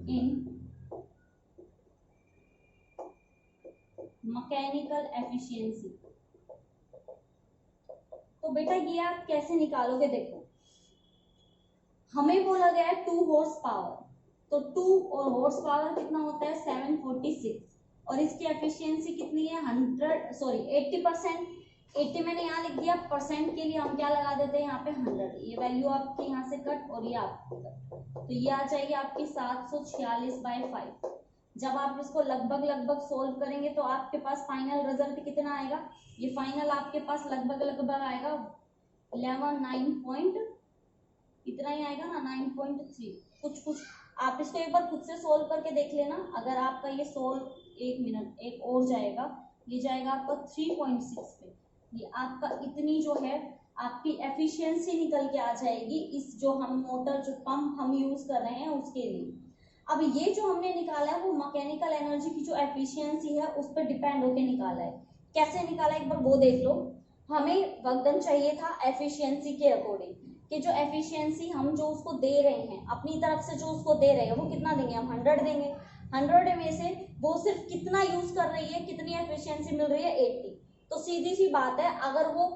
in mechanical efficiency. तो बेटा ये आप कैसे निकालोगे, देखो हमें बोला गया है 2 हॉर्स पावर, तो 2 और हॉर्स पावर कितना होता है 746, और इसकी एफिशिएंसी कितनी है 80%। 80 मैंने यहाँ लिख दिया, परसेंट के लिए हम क्या लगा देते हैं यहाँ पे 100। ये वैल्यू आपके यहाँ से कट और ये आपको कट, तो ये आ जाएगी आपकी 746/5। जब आप इसको लगभग सोल्व करेंगे तो आपके पास फाइनल रिजल्ट कितना आएगा, ये फाइनल आपके पास लगभग आएगा 11 इतना ही आएगा ना, 9.3 कुछ। आप इसको एक बार खुद से सोल्व करके देख लेना। अगर आपका ये सोल्व, एक मिनट एक और जाएगा, ये जाएगा आपका 3.6 पे। ये आपका इतनी जो है आपकी एफिशिएंसी निकल के आ जाएगी इस जो हम मोटर जो पंप हम यूज कर रहे हैं उसके लिए। अब ये जो हमने निकाला है वो मैकेनिकल एनर्जी की जो एफिशिएंसी है उस पर डिपेंड होके निकाला है। कैसे निकाला एक बार वो देख लो। हमें वर्क डन चाहिए था एफिशिएंसी के अकॉर्डिंग, कि जो एफिशिएंसी हम जो उसको दे रहे हैं अपनी तरफ से जो उसको दे रहे हैं वो कितना देंगे, हम 100 देंगे। 100 में से वो सिर्फ कितना यूज कर रही है, कितनी एफिशिएंसी मिल रही है 80। तो सीधी सी बात है, अगर वो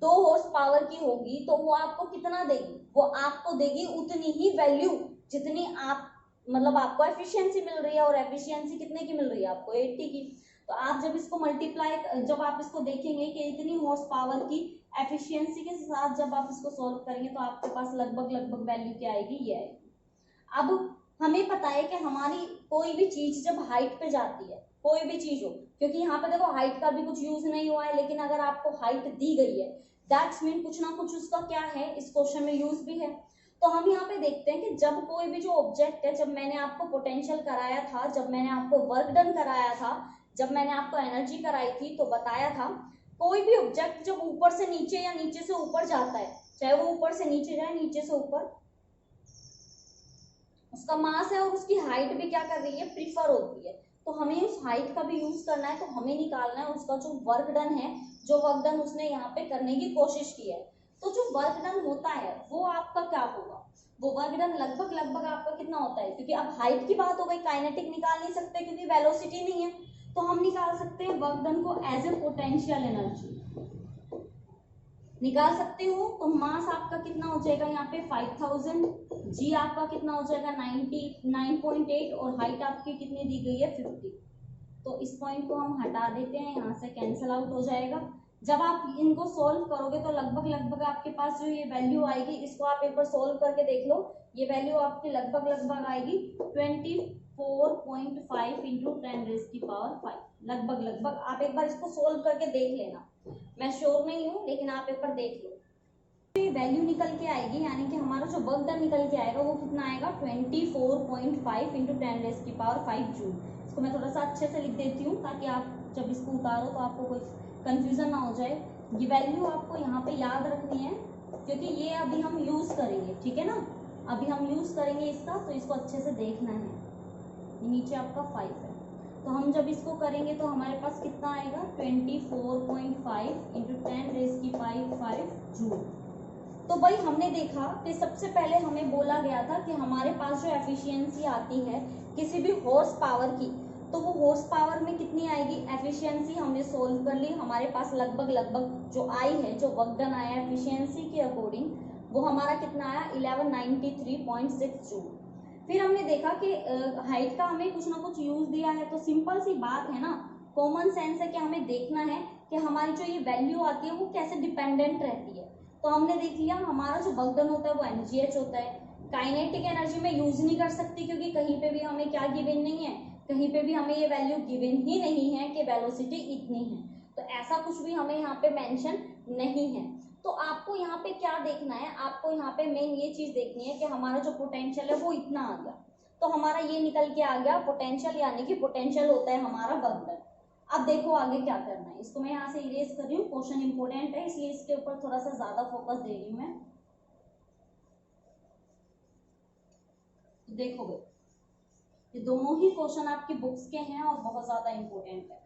2 हॉर्स पावर की होगी तो वो आपको कितना देगी, वो आपको देगी उतनी ही वैल्यू जितनी आप मतलब आपको एफिशिएंसी मिल रही है। और एफिशिएंसी कितने की मिल रही है आपको 80 की। तो आप जब इसको मल्टीप्लाई, जब आप इसको देखेंगे कि इतनी हॉर्स पावर की एफिशिएंसी के साथ जब आप इसको सॉल्व करेंगे तो आपके पास लगभग वैल्यू क्या आएगी, ये आएगी। अब हमें पता है कि हमारी कोई भी चीज जब हाइट पे जाती है, कोई भी चीज हो, क्योंकि यहाँ पे देखो हाइट का भी कुछ यूज नहीं हुआ है, लेकिन अगर आपको हाइट दी गई है दैट्स मीन कुछ ना कुछ उसका क्या है इस क्वेश्चन में यूज भी है। तो हम यहाँ पे देखते हैं कि जब कोई भी जो ऑब्जेक्ट है, जब मैंने आपको पोटेंशियल कराया था, जब मैंने आपको वर्क डन कराया था, जब मैंने आपको एनर्जी कराई थी तो बताया था कोई भी ऑब्जेक्ट जब ऊपर से नीचे या नीचे से ऊपर जाता है, चाहे वो ऊपर से नीचे जाए नीचे से ऊपर, उसका मास है और उसकी हाइट भी क्या कर रही है, प्रीफर होती है। तो हमें उस हाइट का भी यूज करना है, तो हमें निकालना है उसका जो वर्क डन है, जो वर्क डन उसने यहाँ पे करने की कोशिश की है। तो जो वर्क डन होता है वो आपका क्या होगा, वो वर्क डन लगभग आपका कितना होता है, क्योंकि अब हाइट की बात हो गई, काइनेटिक निकाल नहीं सकते क्योंकि वेलोसिटी नहीं है, तो हम निकाल सकते हैं वर्क डन को एज ए पोटेंशियल एनर्जी निकाल सकते हो। तो मास आपका कितना हो जाएगा यहाँ पे 5000, जी आपका कितना हो जाएगा 99.8 और हाइट आपकी कितनी दी गई है 50। तो इस पॉइंट को हम हटा देते हैं, यहाँ से कैंसिल आउट हो जाएगा। जब आप इनको सोल्व करोगे तो लगभग आपके पास जो ये वैल्यू आएगी, इसको आप एक बार सोल्व करके देख लो, ये वैल्यू आपकी लगभग आएगी 24.5 इंटू 10⁵ लगभग। आप एक बार इसको सोल्व करके देख लेना, मैं श्योर नहीं हूँ लेकिन आप एक बार देख लो। तो ये वैल्यू निकल के आएगी, यानी कि हमारा जो वर्क डन निकल के आएगा वो कितना आएगा 24.5 इंटू 10⁵ जूल। इसको मैं थोड़ा सा अच्छे से लिख देती हूँ ताकि आप जब इसको उतारो तो आपको कोई कंफ्यूजन ना हो जाए। ये वैल्यू आपको यहाँ पे याद रखनी है क्योंकि ये अभी हम यूज करेंगे, ठीक है ना, अभी हम यूज करेंगे इसका, तो इसको अच्छे से देखना है। नीचे आपका 5 है, तो हम जब इसको करेंगे तो हमारे पास कितना आएगा 24.5 इंटू 10⁵ जूल। तो भाई हमने देखा कि सबसे पहले हमें बोला गया था कि हमारे पास जो एफिशिएंसी आती है किसी भी हॉर्स पावर की, तो वो हॉर्स पावर में कितनी आएगी, एफिशिएंसी हमने सोल्व कर ली, हमारे पास लगभग जो आई है, जो वर्क डन आया एफिशिएंसी के अकॉर्डिंग, वो हमारा कितना आया 1193.6 जूल। फिर हमने देखा कि हाइट का हमें कुछ ना कुछ यूज दिया है, तो सिंपल सी बात है ना, कॉमन सेंस है कि हमें देखना है कि हमारी जो ये वैल्यू आती है वो कैसे डिपेंडेंट रहती है। तो हमने देख लिया हमारा जो वर्क डन होता है वो mgh होता है। काइनेटिक एनर्जी में यूज नहीं कर सकती क्योंकि कहीं पे भी हमें क्या गिवन नहीं है, कहीं पे भी हमें ये वैल्यू गिवन ही नहीं है कि वेलोसिटी इतनी है, तो ऐसा कुछ भी हमें यहाँ पे मेंशन नहीं है। तो आपको यहाँ पे क्या देखना है, आपको यहाँ पे मेन ये चीज देखनी है कि हमारा जो पोटेंशियल है वो इतना आ गया, तो हमारा ये निकल के आ गया पोटेंशियल, यानी कि पोटेंशियल होता है हमारा वर्क डन। अब देखो आगे क्या करना है, इसको मैं यहाँ से इरेज कर रही हूँ, क्वेश्चन इंपोर्टेंट है इसलिए इसके ऊपर थोड़ा सा ज्यादा फोकस दे रही हूँ मैं। देखो भाई, ये दोनों ही क्वेश्चन आपकी बुक्स के हैं और बहुत ज्यादा इंपॉर्टेंट है।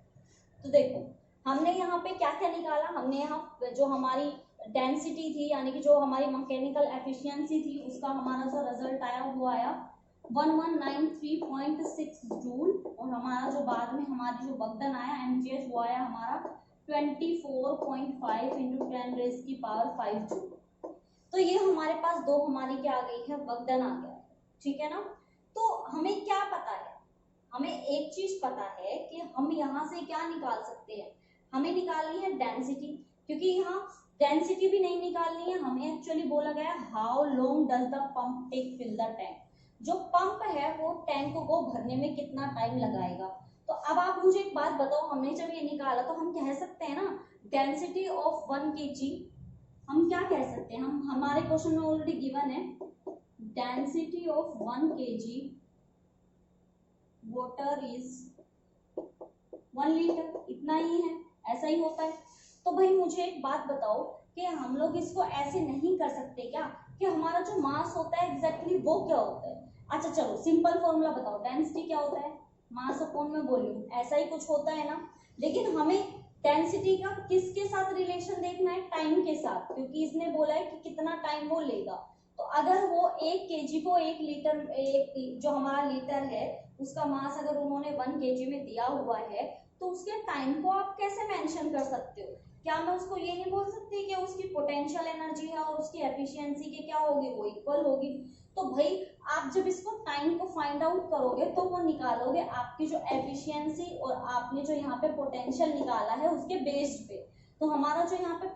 तो देखो हमने यहाँ पे क्या क्या निकाला, हमने यहाँ जो हमारी डेंसिटी थी यानी कि जो हमारी मैकेनिकल एफिशिएंसी थी उसका हमारा जो रिजल्ट आया वो आया 1193.6 जूल, और हमारा जो बाद में हमारी जो वर्क डन आया mgh वो आया हमारा 24.5 इंटू 10⁵ जूल। तो ये हमारे पास दो हमारी क्या आ गई है, वर्क डन आ गया है, ठीक है ना। तो हमें क्या पता है, हमें एक चीज पता है कि हम यहाँ से क्या निकाल सकते हैं, हमें निकालनी है डेंसिटी, क्योंकि यहाँ डेंसिटी भी नहीं निकालनी है, हमें एक्चुअली बोला गया how long does the pump take fill the tank, जो पंप है वो टैंक को भरने में कितना टाइम लगाएगा। तो अब आप मुझे एक बात बताओ, हमने जब ये निकाला तो हम कह सकते हैं ना डेंसिटी ऑफ 1 kg, हम क्या कह सकते हैं, हम हमारे क्वेश्चन में ऑलरेडी गिवन है density of 1 kg water is 1 litre, इतना ही है, ऐसा ही होता है। तो भाई मुझे एक बात बताओ कि हम लोग इसको ऐसे नहीं कर सकते क्या कि हमारा जो मास होता है एग्जैक्टली वो क्या होता है। अच्छा चलो सिंपल फॉर्मूला बताओ, डेंसिटी क्या होता है, मास अपॉन में वॉल्यूम, ऐसा ही कुछ होता है ना। लेकिन हमें डेंसिटी का किसके साथ रिलेशन देखना है, टाइम के साथ, क्योंकि इसने बोला है कि कितना टाइम वो लेगा। तो अगर वो 1 kg को 1 लीटर, एक जो हमारा लीटर है उसका मास अगर उन्होंने 1 kg में दिया हुआ है तो उसके टाइम को आप कैसे मेंशन कर सकते हो, क्या मैं उसको ये नहीं बोल सकती कि उसकी पोटेंशियल एनर्जी है और उसकी एफिशिएंसी के क्या होगी, वो इक्वल होगी। तो भाई आप जब इसको टाइम को फाइंड आउट करोगे तो वो निकालोगे आपकी जो एफिशिएंसी और आपने जो यहाँ पे पोटेंशियल निकाला है उसके बेस्ड पे। तो हमारा जो यहाँ पे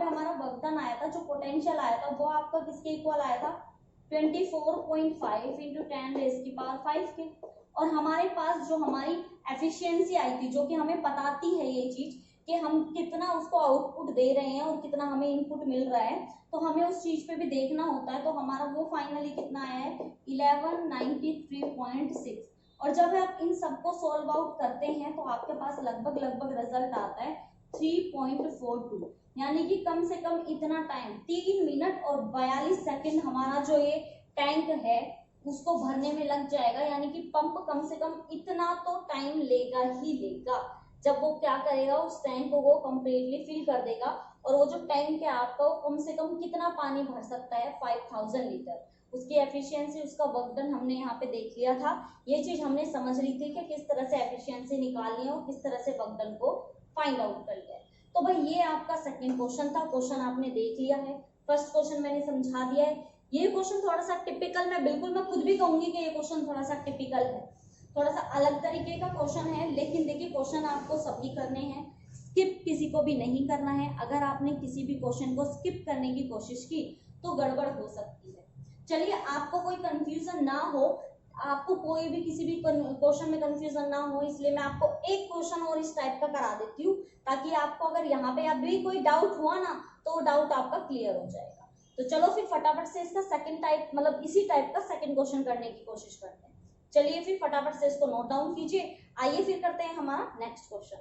हमारा वर्क डन आया था, जो पोटेंशियल आया था वो आपका किसके इक्वल आया था 24.5 इंटू 10⁵ के, और हमारे पास जो हमारी एफिशिएंसी आई थी जो कि हमें बताती है ये चीज कि हम कितना उसको आउटपुट दे रहे हैं और कितना हमें इनपुट मिल रहा है, तो हमें उस चीज पे भी देखना होता है। तो हमारा वो फाइनली कितना आया है 1193.6, और जब आप इन सबको सॉल्व आउट करते हैं तो आपके पास लगभग रिजल्ट आता है 3.42, यानी कि कम से कम इतना टाइम 3 मिनट और 42 सेकंड हमारा जो ये टैंक है उसको भरने में लग जाएगा, यानी कि पंप कम से कम इतना तो टाइम लेगा ही लेगा जब वो क्या करेगा उस टैंक को वो कंप्लीटली फिल कर देगा। और वो जो टैंक है आपका वो कम से कम कितना पानी भर सकता है 5000 लीटर, उसकी एफिशिएंसी उसका वर्क डन हमने यहाँ पे देख लिया था। ये चीज हमने समझ ली थी कि किस तरह से एफिशिएंसी निकालनी है और किस तरह से वर्क डन को फाइंड आउट कर लिया है। तो भाई ये आपका सेकंड क्वेश्चन था, क्वेश्चन आपने देख लिया है, फर्स्ट क्वेश्चन मैंने समझा दिया है। ये क्वेश्चन थोड़ा सा टिपिकल, मैं खुद भी कहूंगी कि ये क्वेश्चन थोड़ा सा टिपिकल है, थोड़ा सा अलग तरीके का क्वेश्चन है, लेकिन देखिए क्वेश्चन आपको सभी करने हैं, स्किप किसी को भी नहीं करना है। अगर आपने किसी भी क्वेश्चन को स्किप करने की कोशिश की तो गड़बड़ हो सकती है। चलिए आपको कोई कंफ्यूजन ना हो, आपको कोई भी किसी भी क्वेश्चन में कंफ्यूजन ना हो, इसलिए मैं आपको एक क्वेश्चन और इस टाइप का करा देती हूँ ताकि आपको अगर यहाँ पे अभी कोई डाउट हुआ ना तो डाउट आपका क्लियर हो जाएगा। तो चलो फिर फटाफट से इसका सेकंड टाइप मतलब इसी टाइप का सेकंड क्वेश्चन करने की कोशिश करते हैं। चलिए फिर फटाफट से इसको नोट डाउन कीजिए, आइए फिर करते हैं हमारा नेक्स्ट क्वेश्चन।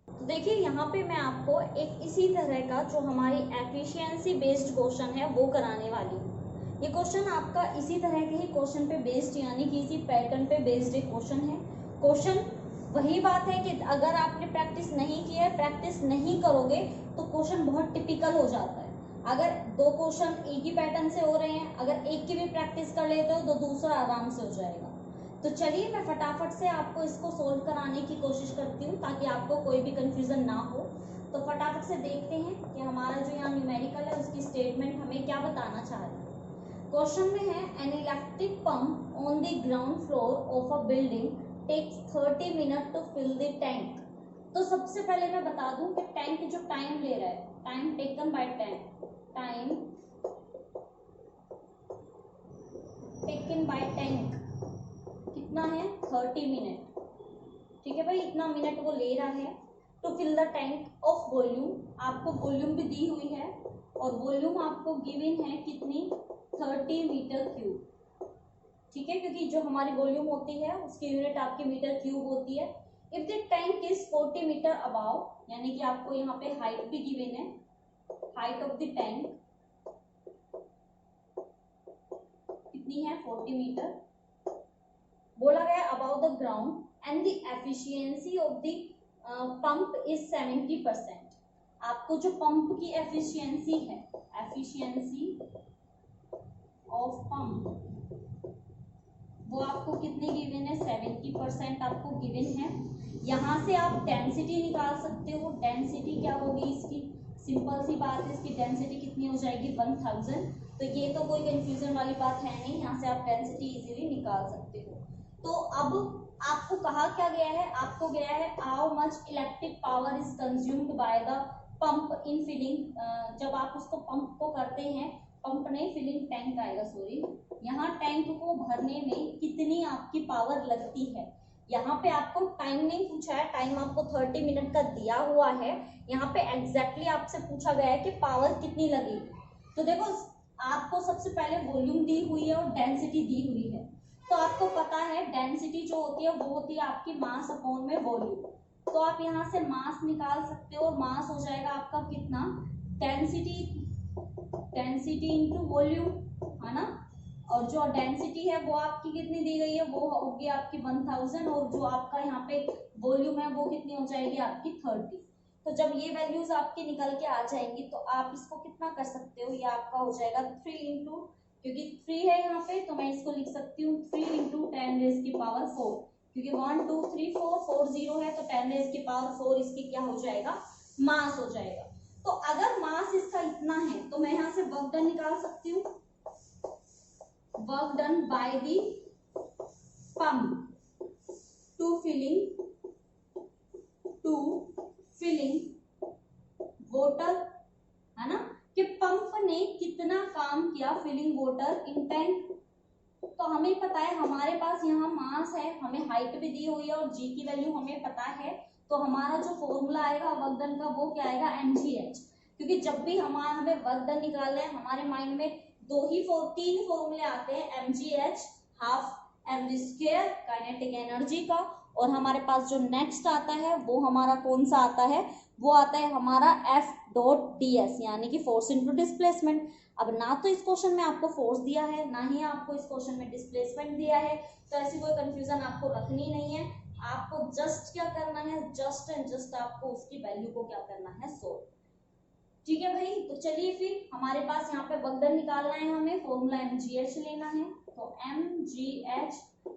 तो देखिए यहाँ पे मैं आपको एक इसी तरह का जो हमारी एफिशिएंसी बेस्ड क्वेश्चन है वो कराने वाली हूँ। ये क्वेश्चन आपका इसी तरह के ही क्वेश्चन पे बेस्ड यानी कि इसी पैटर्न पे बेस्ड एक क्वेश्चन है। क्वेश्चन वही बात है कि अगर आपने प्रैक्टिस नहीं की है, प्रैक्टिस नहीं करोगे तो क्वेश्चन बहुत टिपिकल हो जाता है। अगर दो क्वेश्चन एक ही पैटर्न से हो रहे हैं, अगर एक की भी प्रैक्टिस कर लेते हो तो दूसरा आराम से हो जाएगा। तो चलिए मैं फटाफट से आपको इसको सोल्व कराने की कोशिश करती हूँ ताकि आपको कोई भी कंफ्यूजन ना हो। तो फटाफट से देखते हैं कि हमारा जो यहाँ न्यूमेरिकल है उसकी स्टेटमेंट हमें क्या बताना चाह रही है। क्वेश्चन में है an electric pump on the ground floor of a building takes 30 minute to fill the tank. तो सबसे पहले मैं बता दूं कि टैंक जो टाइम ले रहा है, time taken by tank, time taken by tank कितना है 30 मिनट। ठीक है भाई, इतना मिनट वो ले रहा है to fill the tank of volume. आपको वॉल्यूम भी दी हुई है और वॉल्यूम आपको गिवन है कितनी 30 मीटर क्यूब। ठीक है, क्योंकि जो हमारी वॉल्यूम होती है उसकी यूनिट आपकी मीटर क्यूब होती है। If the tank is 40 metre above, यानी कि आपको यहाँ पे हाइट भी गिवन है, हाइट ऑफ द टैंक कितनी है 40 मीटर, बोला गया about the ground and the efficiency of the pump is 70%। आपको जो पंप की एफिशिएंसी है, एफिशिएंसी ऑफ पंप, वो आपको कितने गिवन है 70% आपको गिवन है। यहाँ से आप डेंसिटी निकाल सकते हो। डेंसिटी क्या होगी इसकी, सिंपल सी बात है, इसकी डेंसिटी कितनी हो जाएगी 1000। तो ये तो कोई कंफ्यूजन वाली बात है नहीं, यहाँ से आप डेंसिटी इजीली निकाल सकते हो। तो अब आपको कहा क्या गया है, आपको गया है how much electric power is consumed by the pump in filling. जब आप उसको पंप को करते हैं, पंप नहीं फिलिंग टैंक आएगा, सॉरी, यहाँ टैंक को भरने में कितनी आपकी पावर लगती है। यहाँ पे आपको टाइम नहीं पूछा है, टाइम आपको 30 मिनट का दिया हुआ है। यहाँ पे एग्जैक्टली आपसे पूछा गया है कि पावर कितनी लगेगी। तो देखो आपको सबसे पहले वॉल्यूम दी हुई है और डेंसिटी दी हुई है। तो आपको पता है डेंसिटी जो होती है वो होती है आपकी मास अपॉन में वॉल्यूम। तो आप यहाँ से मास निकाल सकते हो, मास हो जाएगा आपका कितना, डेंसिटी इंटू वॉल्यूम, है ना। और जो डेंसिटी है वो आपकी कितनी दी गई है, वो होगी आपकी 1000, और जो आपका यहाँ पे वॉल्यूम है वो कितनी हो जाएगी आपकी 30। तो जब ये वैल्यूज आपकी निकल के आ जाएंगी तो आप इसको कितना कर सकते हो, ये आपका हो जाएगा 3 इंटू, क्योंकि 3 है यहाँ पे तो मैं इसको लिख सकती हूँ 3 इंटू 10 रेज की पावर 4, क्योंकि 1 2 3 4 4 0 है तो 10 रेज की पावर 4 इसकी क्या हो जाएगा, मास हो जाएगा। तो अगर मास इसका इतना है तो मैं यहाँ से वर्क डन निकाल सकती हूँ, work done by the pump to filling water, है ना, कि पंप ने कितना काम किया फिलिंग वाटर इन टैंक। तो हमें पता है हमारे पास यहाँ मास है, हमें हाइट भी दी हुई है और जी की वैल्यू हमें पता है। तो हमारा जो फॉर्मूला आएगा वर्क डन का वो क्या आएगा, mgh। क्योंकि जब भी हमें वर्क डन निकालना है हमारे माइंड में तीन फॉर्मूले आते हैं, mgh, half mv square kinetic energy का, और हमारे पास जो नेक्स्ट आता है वो हमारा कौन सा आता है, वो आता है हमारा F डॉट ds, यानी कि फोर्स इनटू डिस्प्लेसमेंट। अब ना तो इस क्वेश्चन में आपको फोर्स दिया है, ना ही आपको इस क्वेश्चन में डिस्प्लेसमेंट दिया है, तो ऐसी कोई कंफ्यूजन आपको रखनी नहीं है। आपको जस्ट क्या करना है, जस्ट एंड जस्ट आपको उसकी वैल्यू को क्या करना है, सोल्व। ठीक है भाई, तो चलिए फिर हमारे पास यहाँ पे वर्क डन निकालना है, हमें फॉर्मूला mgh लेना है। तो mgh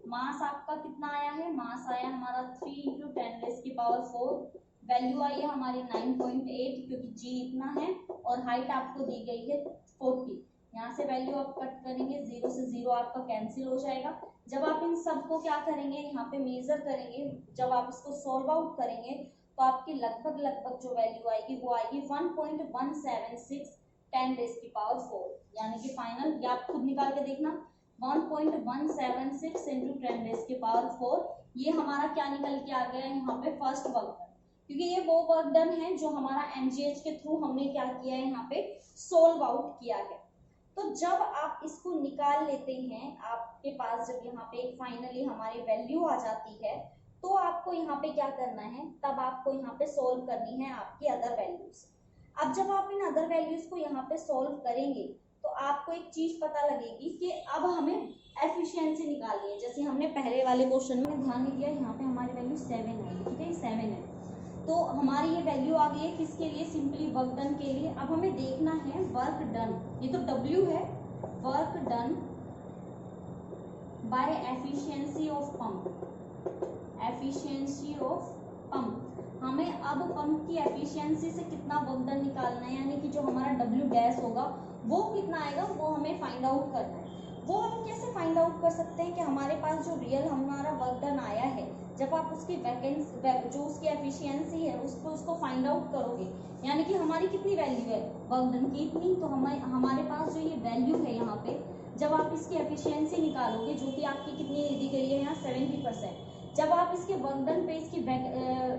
मास आपका कितना आया है, मास आया हमारा 3 इंटू 10 रेज की पावर 4, वैल्यू आई है हमारी 9.8 क्योंकि g इतना है, और हाइट आपको दी गई है 40। यहाँ से वैल्यू आप कट करेंगे, 0 से 0 आपका कैंसिल हो जाएगा। जब आप इन सब को क्या करेंगे, यहाँ पे मेजर करेंगे, जब आप इसको सॉल्व आउट करेंगे तो आपकी लगभग जो वैल्यू आएगी वो आएगी 1.176 10 रेज की पावर 4, यानी कि फाइनल, ये आप खुद निकाल के देखना, 1.176 इंटू 10 रेज की पावर 4, ये हमारा क्या निकल के आ गया है यहाँ पे फर्स्ट वर्क डन, क्योंकि ये वो वर्क डन है जो हमारा mgh के थ्रू हमने क्या किया है, यहाँ पे सोल्व आउट किया है। तो जब आप इसको निकाल लेते हैं, आपके पास जब यहाँ पे फाइनली हमारी वैल्यू आ जाती है, तो आपको यहाँ पे क्या करना है, तब आपको यहाँ पे सोल्व करनी है आपकी अदर वैल्यूज। अब जब आप इन अदर वैल्यूज को यहाँ पे सोल्व करेंगे तो आपको एक चीज पता लगेगी कि अब हमें एफिशिएंसी निकालनी है। जैसे हमने पहले वाले क्वेश्चन में ध्यान नहीं दिया, यहाँ पे हमारी वैल्यू 7 है, ठीक है, 7 है, तो हमारी ये वैल्यू आ गई है किसके लिए, सिंपली वर्क डन के लिए। अब हमें देखना है वर्क डन, ये तो W है, work done bye efficiency of pump, efficiency of pump. हमें अब पंप की एफिशिएंसी से कितना वर्क डन निकालना है, यानी कि जो हमारा डब्ल्यू डैश होगा वो कितना आएगा, वो हमें फाइंड आउट करना है। वो हम कैसे फाइंड आउट कर सकते हैं कि हमारे पास जो रियल हमारा वर्क डन आया है, जब आप उसकी वैकेंसी जो उसकी एफिशिएंसी है उसको फाइंड आउट करोगे, यानी कि हमारी कितनी वैल्यू है वर्क डन की इतनी, तो हमारे पास जो ये वैल्यू है यहाँ पे, जब आप इसकी एफिशिएंसी निकालोगे जो कि आपकी कितनी दी गई है यहाँ 70%, जब आप इसके वर्क डन पे इसकी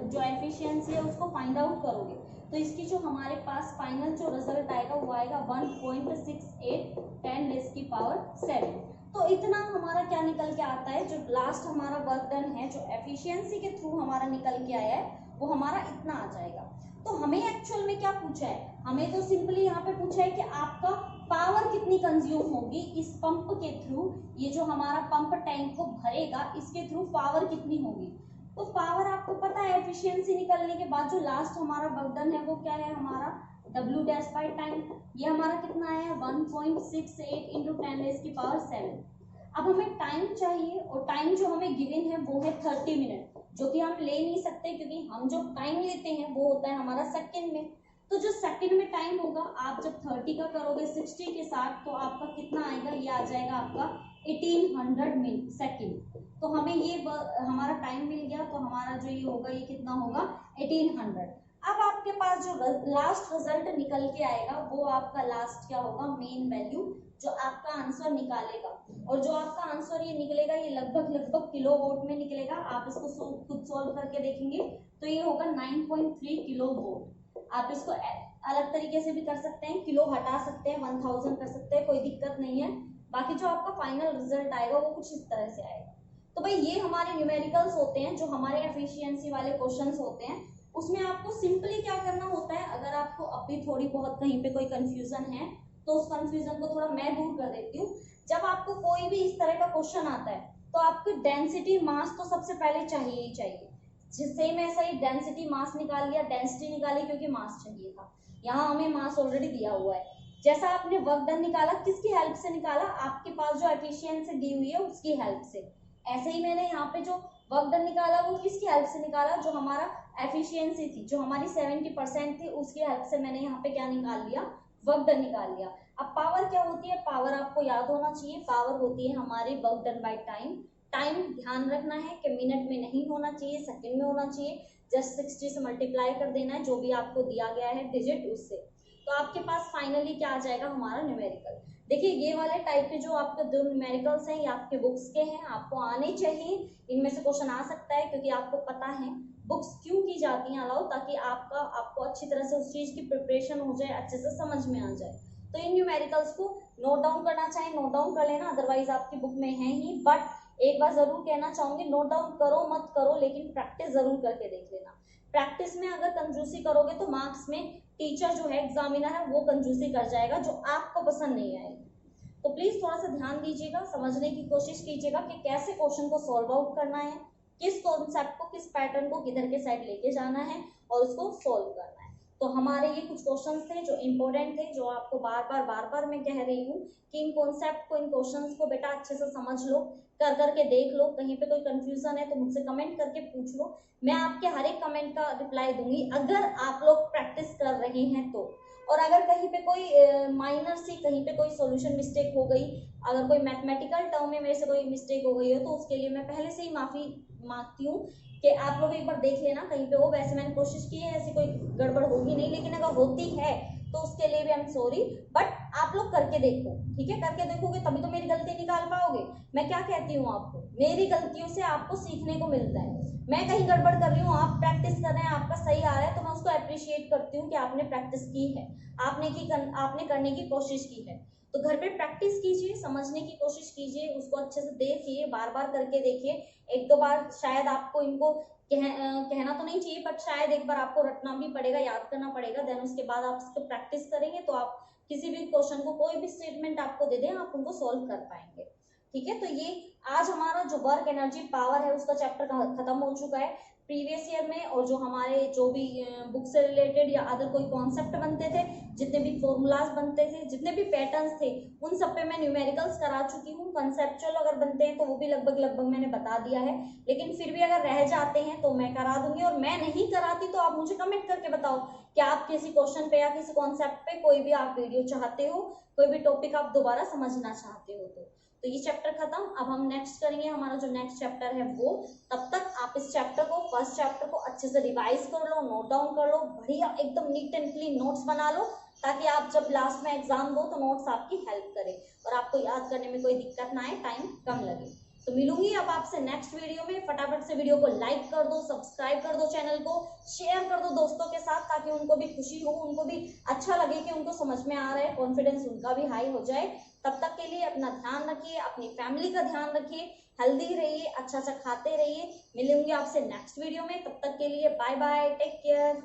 जो एफिशिएंसी है उसको फाइंड आउट करोगे, तो इसकी जो हमारे पास फाइनल जो रिजल्ट आएगा वो आएगा 1.68 10⁻⁷। तो इतना हमारा क्या निकल के आता है, जो लास्ट हमारा वर्क डन है जो एफिशिएंसी के थ्रू हमारा निकल के आया है वो हमारा इतना आ जाएगा। तो हमें एक्चुअल में क्या पूछा है, हमें तो सिंपली यहाँ पे पूछा है कि आपका पावर कितनी कंज्यूम होगी इस पंप के थ्रू, ये जो हमारा पंप टैंक को भरेगा इसके थ्रू पावर कितनी होगी। तो पावर आपको पता है एफिशिएंसी निकलने के बाद जो लास्ट हमारा वर्क डन है वो क्या है हमारा W डैश बाई टाइम, ये हमारा कितना है 1.68 × 10⁻⁷। अब हमें टाइम चाहिए और टाइम जो हमें गिवन है वो है 30 मिनट, जो कि हम ले नहीं सकते क्योंकि हम जो टाइम लेते हैं वो होता है हमारा सेकंड में। तो जो सेकंड में टाइम होगा आप जब 30 का करोगे 60 के साथ तो आपका कितना आएगा, ये आ जाएगा आपका 1800 सेकंड। तो हमें ये हमारा टाइम मिल गया, तो हमारा जो ये होगा ये कितना होगा 1800। अब आपके पास जो लास्ट रिजल्ट निकल के आएगा वो आपका लास्ट क्या होगा मेन वैल्यू, जो आपका आंसर निकालेगा, और जो आपका आंसर ये निकलेगा ये लगभग किलोवाट में निकलेगा। आप इसको खुद सॉल्व करके देखेंगे तो ये होगा 9.3 किलोवाट। आप इसको अलग तरीके से भी कर सकते हैं, किलो हटा सकते हैं 1000 कर सकते हैं, कोई दिक्कत नहीं है। बाकी जो आपका फाइनल रिजल्ट आएगा वो कुछ इस तरह से आएगा। तो भाई ये हमारे न्यूमेरिकल्स होते हैं, जो हमारे एफिशिएंसी वाले क्वेश्चंस होते हैं, उसमें आपको सिंपली क्या करना होता है, अगर आपको अभी थोड़ी बहुत कहीं पे कोई कंफ्यूजन है तो उस कंफ्यूजन को थोड़ा मैं दूर कर देती हूँ। जब आपको कोई भी इस तरह का क्वेश्चन आता है तो आपको डेंसिटी मास तो सबसे पहले चाहिए ही चाहिए, जिससे मैं सही डेंसिटी मास निकाल लिया, डेंसिटी निकाली क्योंकि मास चाहिए था, यहाँ हमें मास ऑलरेडी दिया हुआ है। जैसा आपने वर्क डन निकाला किसकी हेल्प से निकाला, आपके पास जो एफिशिएंसी दी हुई है उसकी हेल्प से। ऐसे ही मैंने यहाँ पे जो वर्क डन निकाला वो किसकी हेल्प से निकाला, जो हमारा एफिशिएंसी थी जो हमारी 70% थी उसकी हेल्प से मैंने यहाँ पे क्या निकाल लिया, वर्क डन निकाल लिया। अब पावर क्या होती है, पावर आपको याद होना चाहिए, पावर होती है हमारी work done by time. Time ध्यान रखना है कि मिनट में नहीं होना चाहिए, सेकंड में होना चाहिए। जस्ट 60 से मल्टीप्लाई कर देना है जो भी आपको दिया गया है डिजिट उससे, तो आपके पास फाइनली क्या आ जाएगा हमारा न्यूमेरिकल। देखिए ये वाले टाइप के जो आपके दो न्यूमेरिकल्स हैं ये आपके बुक्स के हैं, आपको आने चाहिए, इनमें से क्वेश्चन आ सकता है क्योंकि आपको पता है बुक्स क्यों की जाती हैं अलाउ, ताकि आपको अच्छी तरह से उस चीज की प्रिपरेशन हो जाए, अच्छे से समझ में आ जाए। तो इन न्यूमेरिकल्स को नोट डाउन करना चाहे नोट डाउन कर लेना, अदरवाइज आपकी बुक में है ही। बट एक बार जरूर कहना चाहूंगी, नोट डाउन करो मत करो लेकिन प्रैक्टिस जरूर करके देख लेना। प्रैक्टिस में अगर कंजूसी करोगे तो मार्क्स में टीचर जो है एग्जामिनर है वो कंजूसी कर जाएगा जो आपको पसंद नहीं आएगी। तो प्लीज थोड़ा सा ध्यान दीजिएगा, समझने की कोशिश कीजिएगा कि कैसे क्वेश्चन को सॉल्व आउट करना है, किस कॉन्सेप्ट को किस पैटर्न को किधर के साइड लेके जाना है और उसको सॉल्व करना है। तो हमारे ये कुछ क्वेश्चंस थे जो इंपॉर्टेंट थे, जो आपको बार बार मैं कह रही हूँ कि इन कॉन्सेप्ट को इन क्वेश्चंस को बेटा अच्छे से समझ लो, कर करके देख लो, कहीं पे कोई कंफ्यूजन है तो मुझसे कमेंट करके पूछ लो, मैं आपके हर एक कमेंट का रिप्लाई दूंगी अगर आप लोग प्रैक्टिस कर रहे हैं तो। और अगर कहीं पे कोई माइनर सी कहीं पे कोई सॉल्यूशन मिस्टेक हो गई, अगर कोई मैथमेटिकल टर्म में मेरे से कोई मिस्टेक हो गई हो तो उसके लिए मैं पहले से ही माफी मांगती हूँ कि आप लोग एक बार देख लेना कहीं पे हो। वैसे मैंने कोशिश की है, ऐसी कोई गड़बड़ होगी नहीं, लेकिन अगर होती है तो उसके लिए भी आई एम सॉरी। बट आप लोग करके देखो, ठीक है, करके देखोगे तभी तो मेरी गलती निकाल पाओगे। मैं क्या कहती हूँ आपको, मेरी गलतियों से आपको सीखने को मिलता है। मैं कहीं गड़बड़ कर रही हूँ, आप प्रैक्टिस कर रहे हैं, आपका सही आ रहा है तो मैं उसको अप्रिशिएट करती हूँ कि आपने प्रैक्टिस की है, आपने करने की कोशिश की है। तो घर पे प्रैक्टिस कीजिए, समझने की कोशिश कीजिए, उसको अच्छे से देखिए, बार बार करके देखिए। एक दो बार शायद आपको इनको कहना तो नहीं चाहिए, बट शायद एक बार आपको रटना भी पड़ेगा, याद करना पड़ेगा। देन उसके बाद आप इसको प्रैक्टिस करेंगे तो आप किसी भी क्वेश्चन को, कोई भी स्टेटमेंट आपको दे दें, आप उनको सॉल्व कर पाएंगे। ठीक है, तो ये आज हमारा जो वर्क एनर्जी पावर है उसका चैप्टर खत्म हो चुका है। प्रीवियस ईयर में और जो हमारे जो भी बुक से रिलेटेड या अदर कोई कॉन्सेप्ट बनते थे, जितने भी फॉर्मूलाज बनते थे, जितने भी पैटर्न्स थे, उन सब पे मैं न्यूमेरिकल्स करा चुकी हूँ। कंसेप्चुअल अगर बनते हैं तो वो भी लगभग मैंने बता दिया है, लेकिन फिर भी अगर रह जाते हैं तो मैं करा दूंगी। और मैं नहीं कराती तो आप मुझे कमेंट करके बताओ कि आप किसी क्वेश्चन पे या किसी कॉन्सेप्ट पे कोई भी आप वीडियो चाहते हो, कोई भी टॉपिक आप दोबारा समझना चाहते हो। तो ये चैप्टर खत्म। अब हम नेक्स्ट करेंगे, हमारा जो नेक्स्ट चैप्टर है वो। तब तक आप इस चैप्टर को, फर्स्ट चैप्टर को अच्छे से रिवाइज कर लो, नोट डाउन कर लो, बढ़िया एकदम नीट एंड क्लीन नोट्स बना लो, ताकि आप जब लास्ट में एग्जाम दो तो नोट्स आपकी हेल्प करे और आपको याद करने में कोई दिक्कत ना आए, टाइम कम लगे। तो मिलूंगी अब आपसे नेक्स्ट वीडियो में। फटाफट से वीडियो को लाइक कर दो, सब्सक्राइब कर दो, चैनल को शेयर कर दो दोस्तों के साथ, ताकि उनको भी खुशी हो, उनको भी अच्छा लगे कि उनको समझ में आ रहा है, कॉन्फिडेंस उनका भी हाई हो जाए। तब तक के लिए अपना ध्यान रखिए, अपनी फैमिली का ध्यान रखिए, हेल्दी रहिए, अच्छा अच्छा खाते रहिए। मिलूंगी आपसे नेक्स्ट वीडियो में, तब तक के लिए बाय बाय, टेक केयर।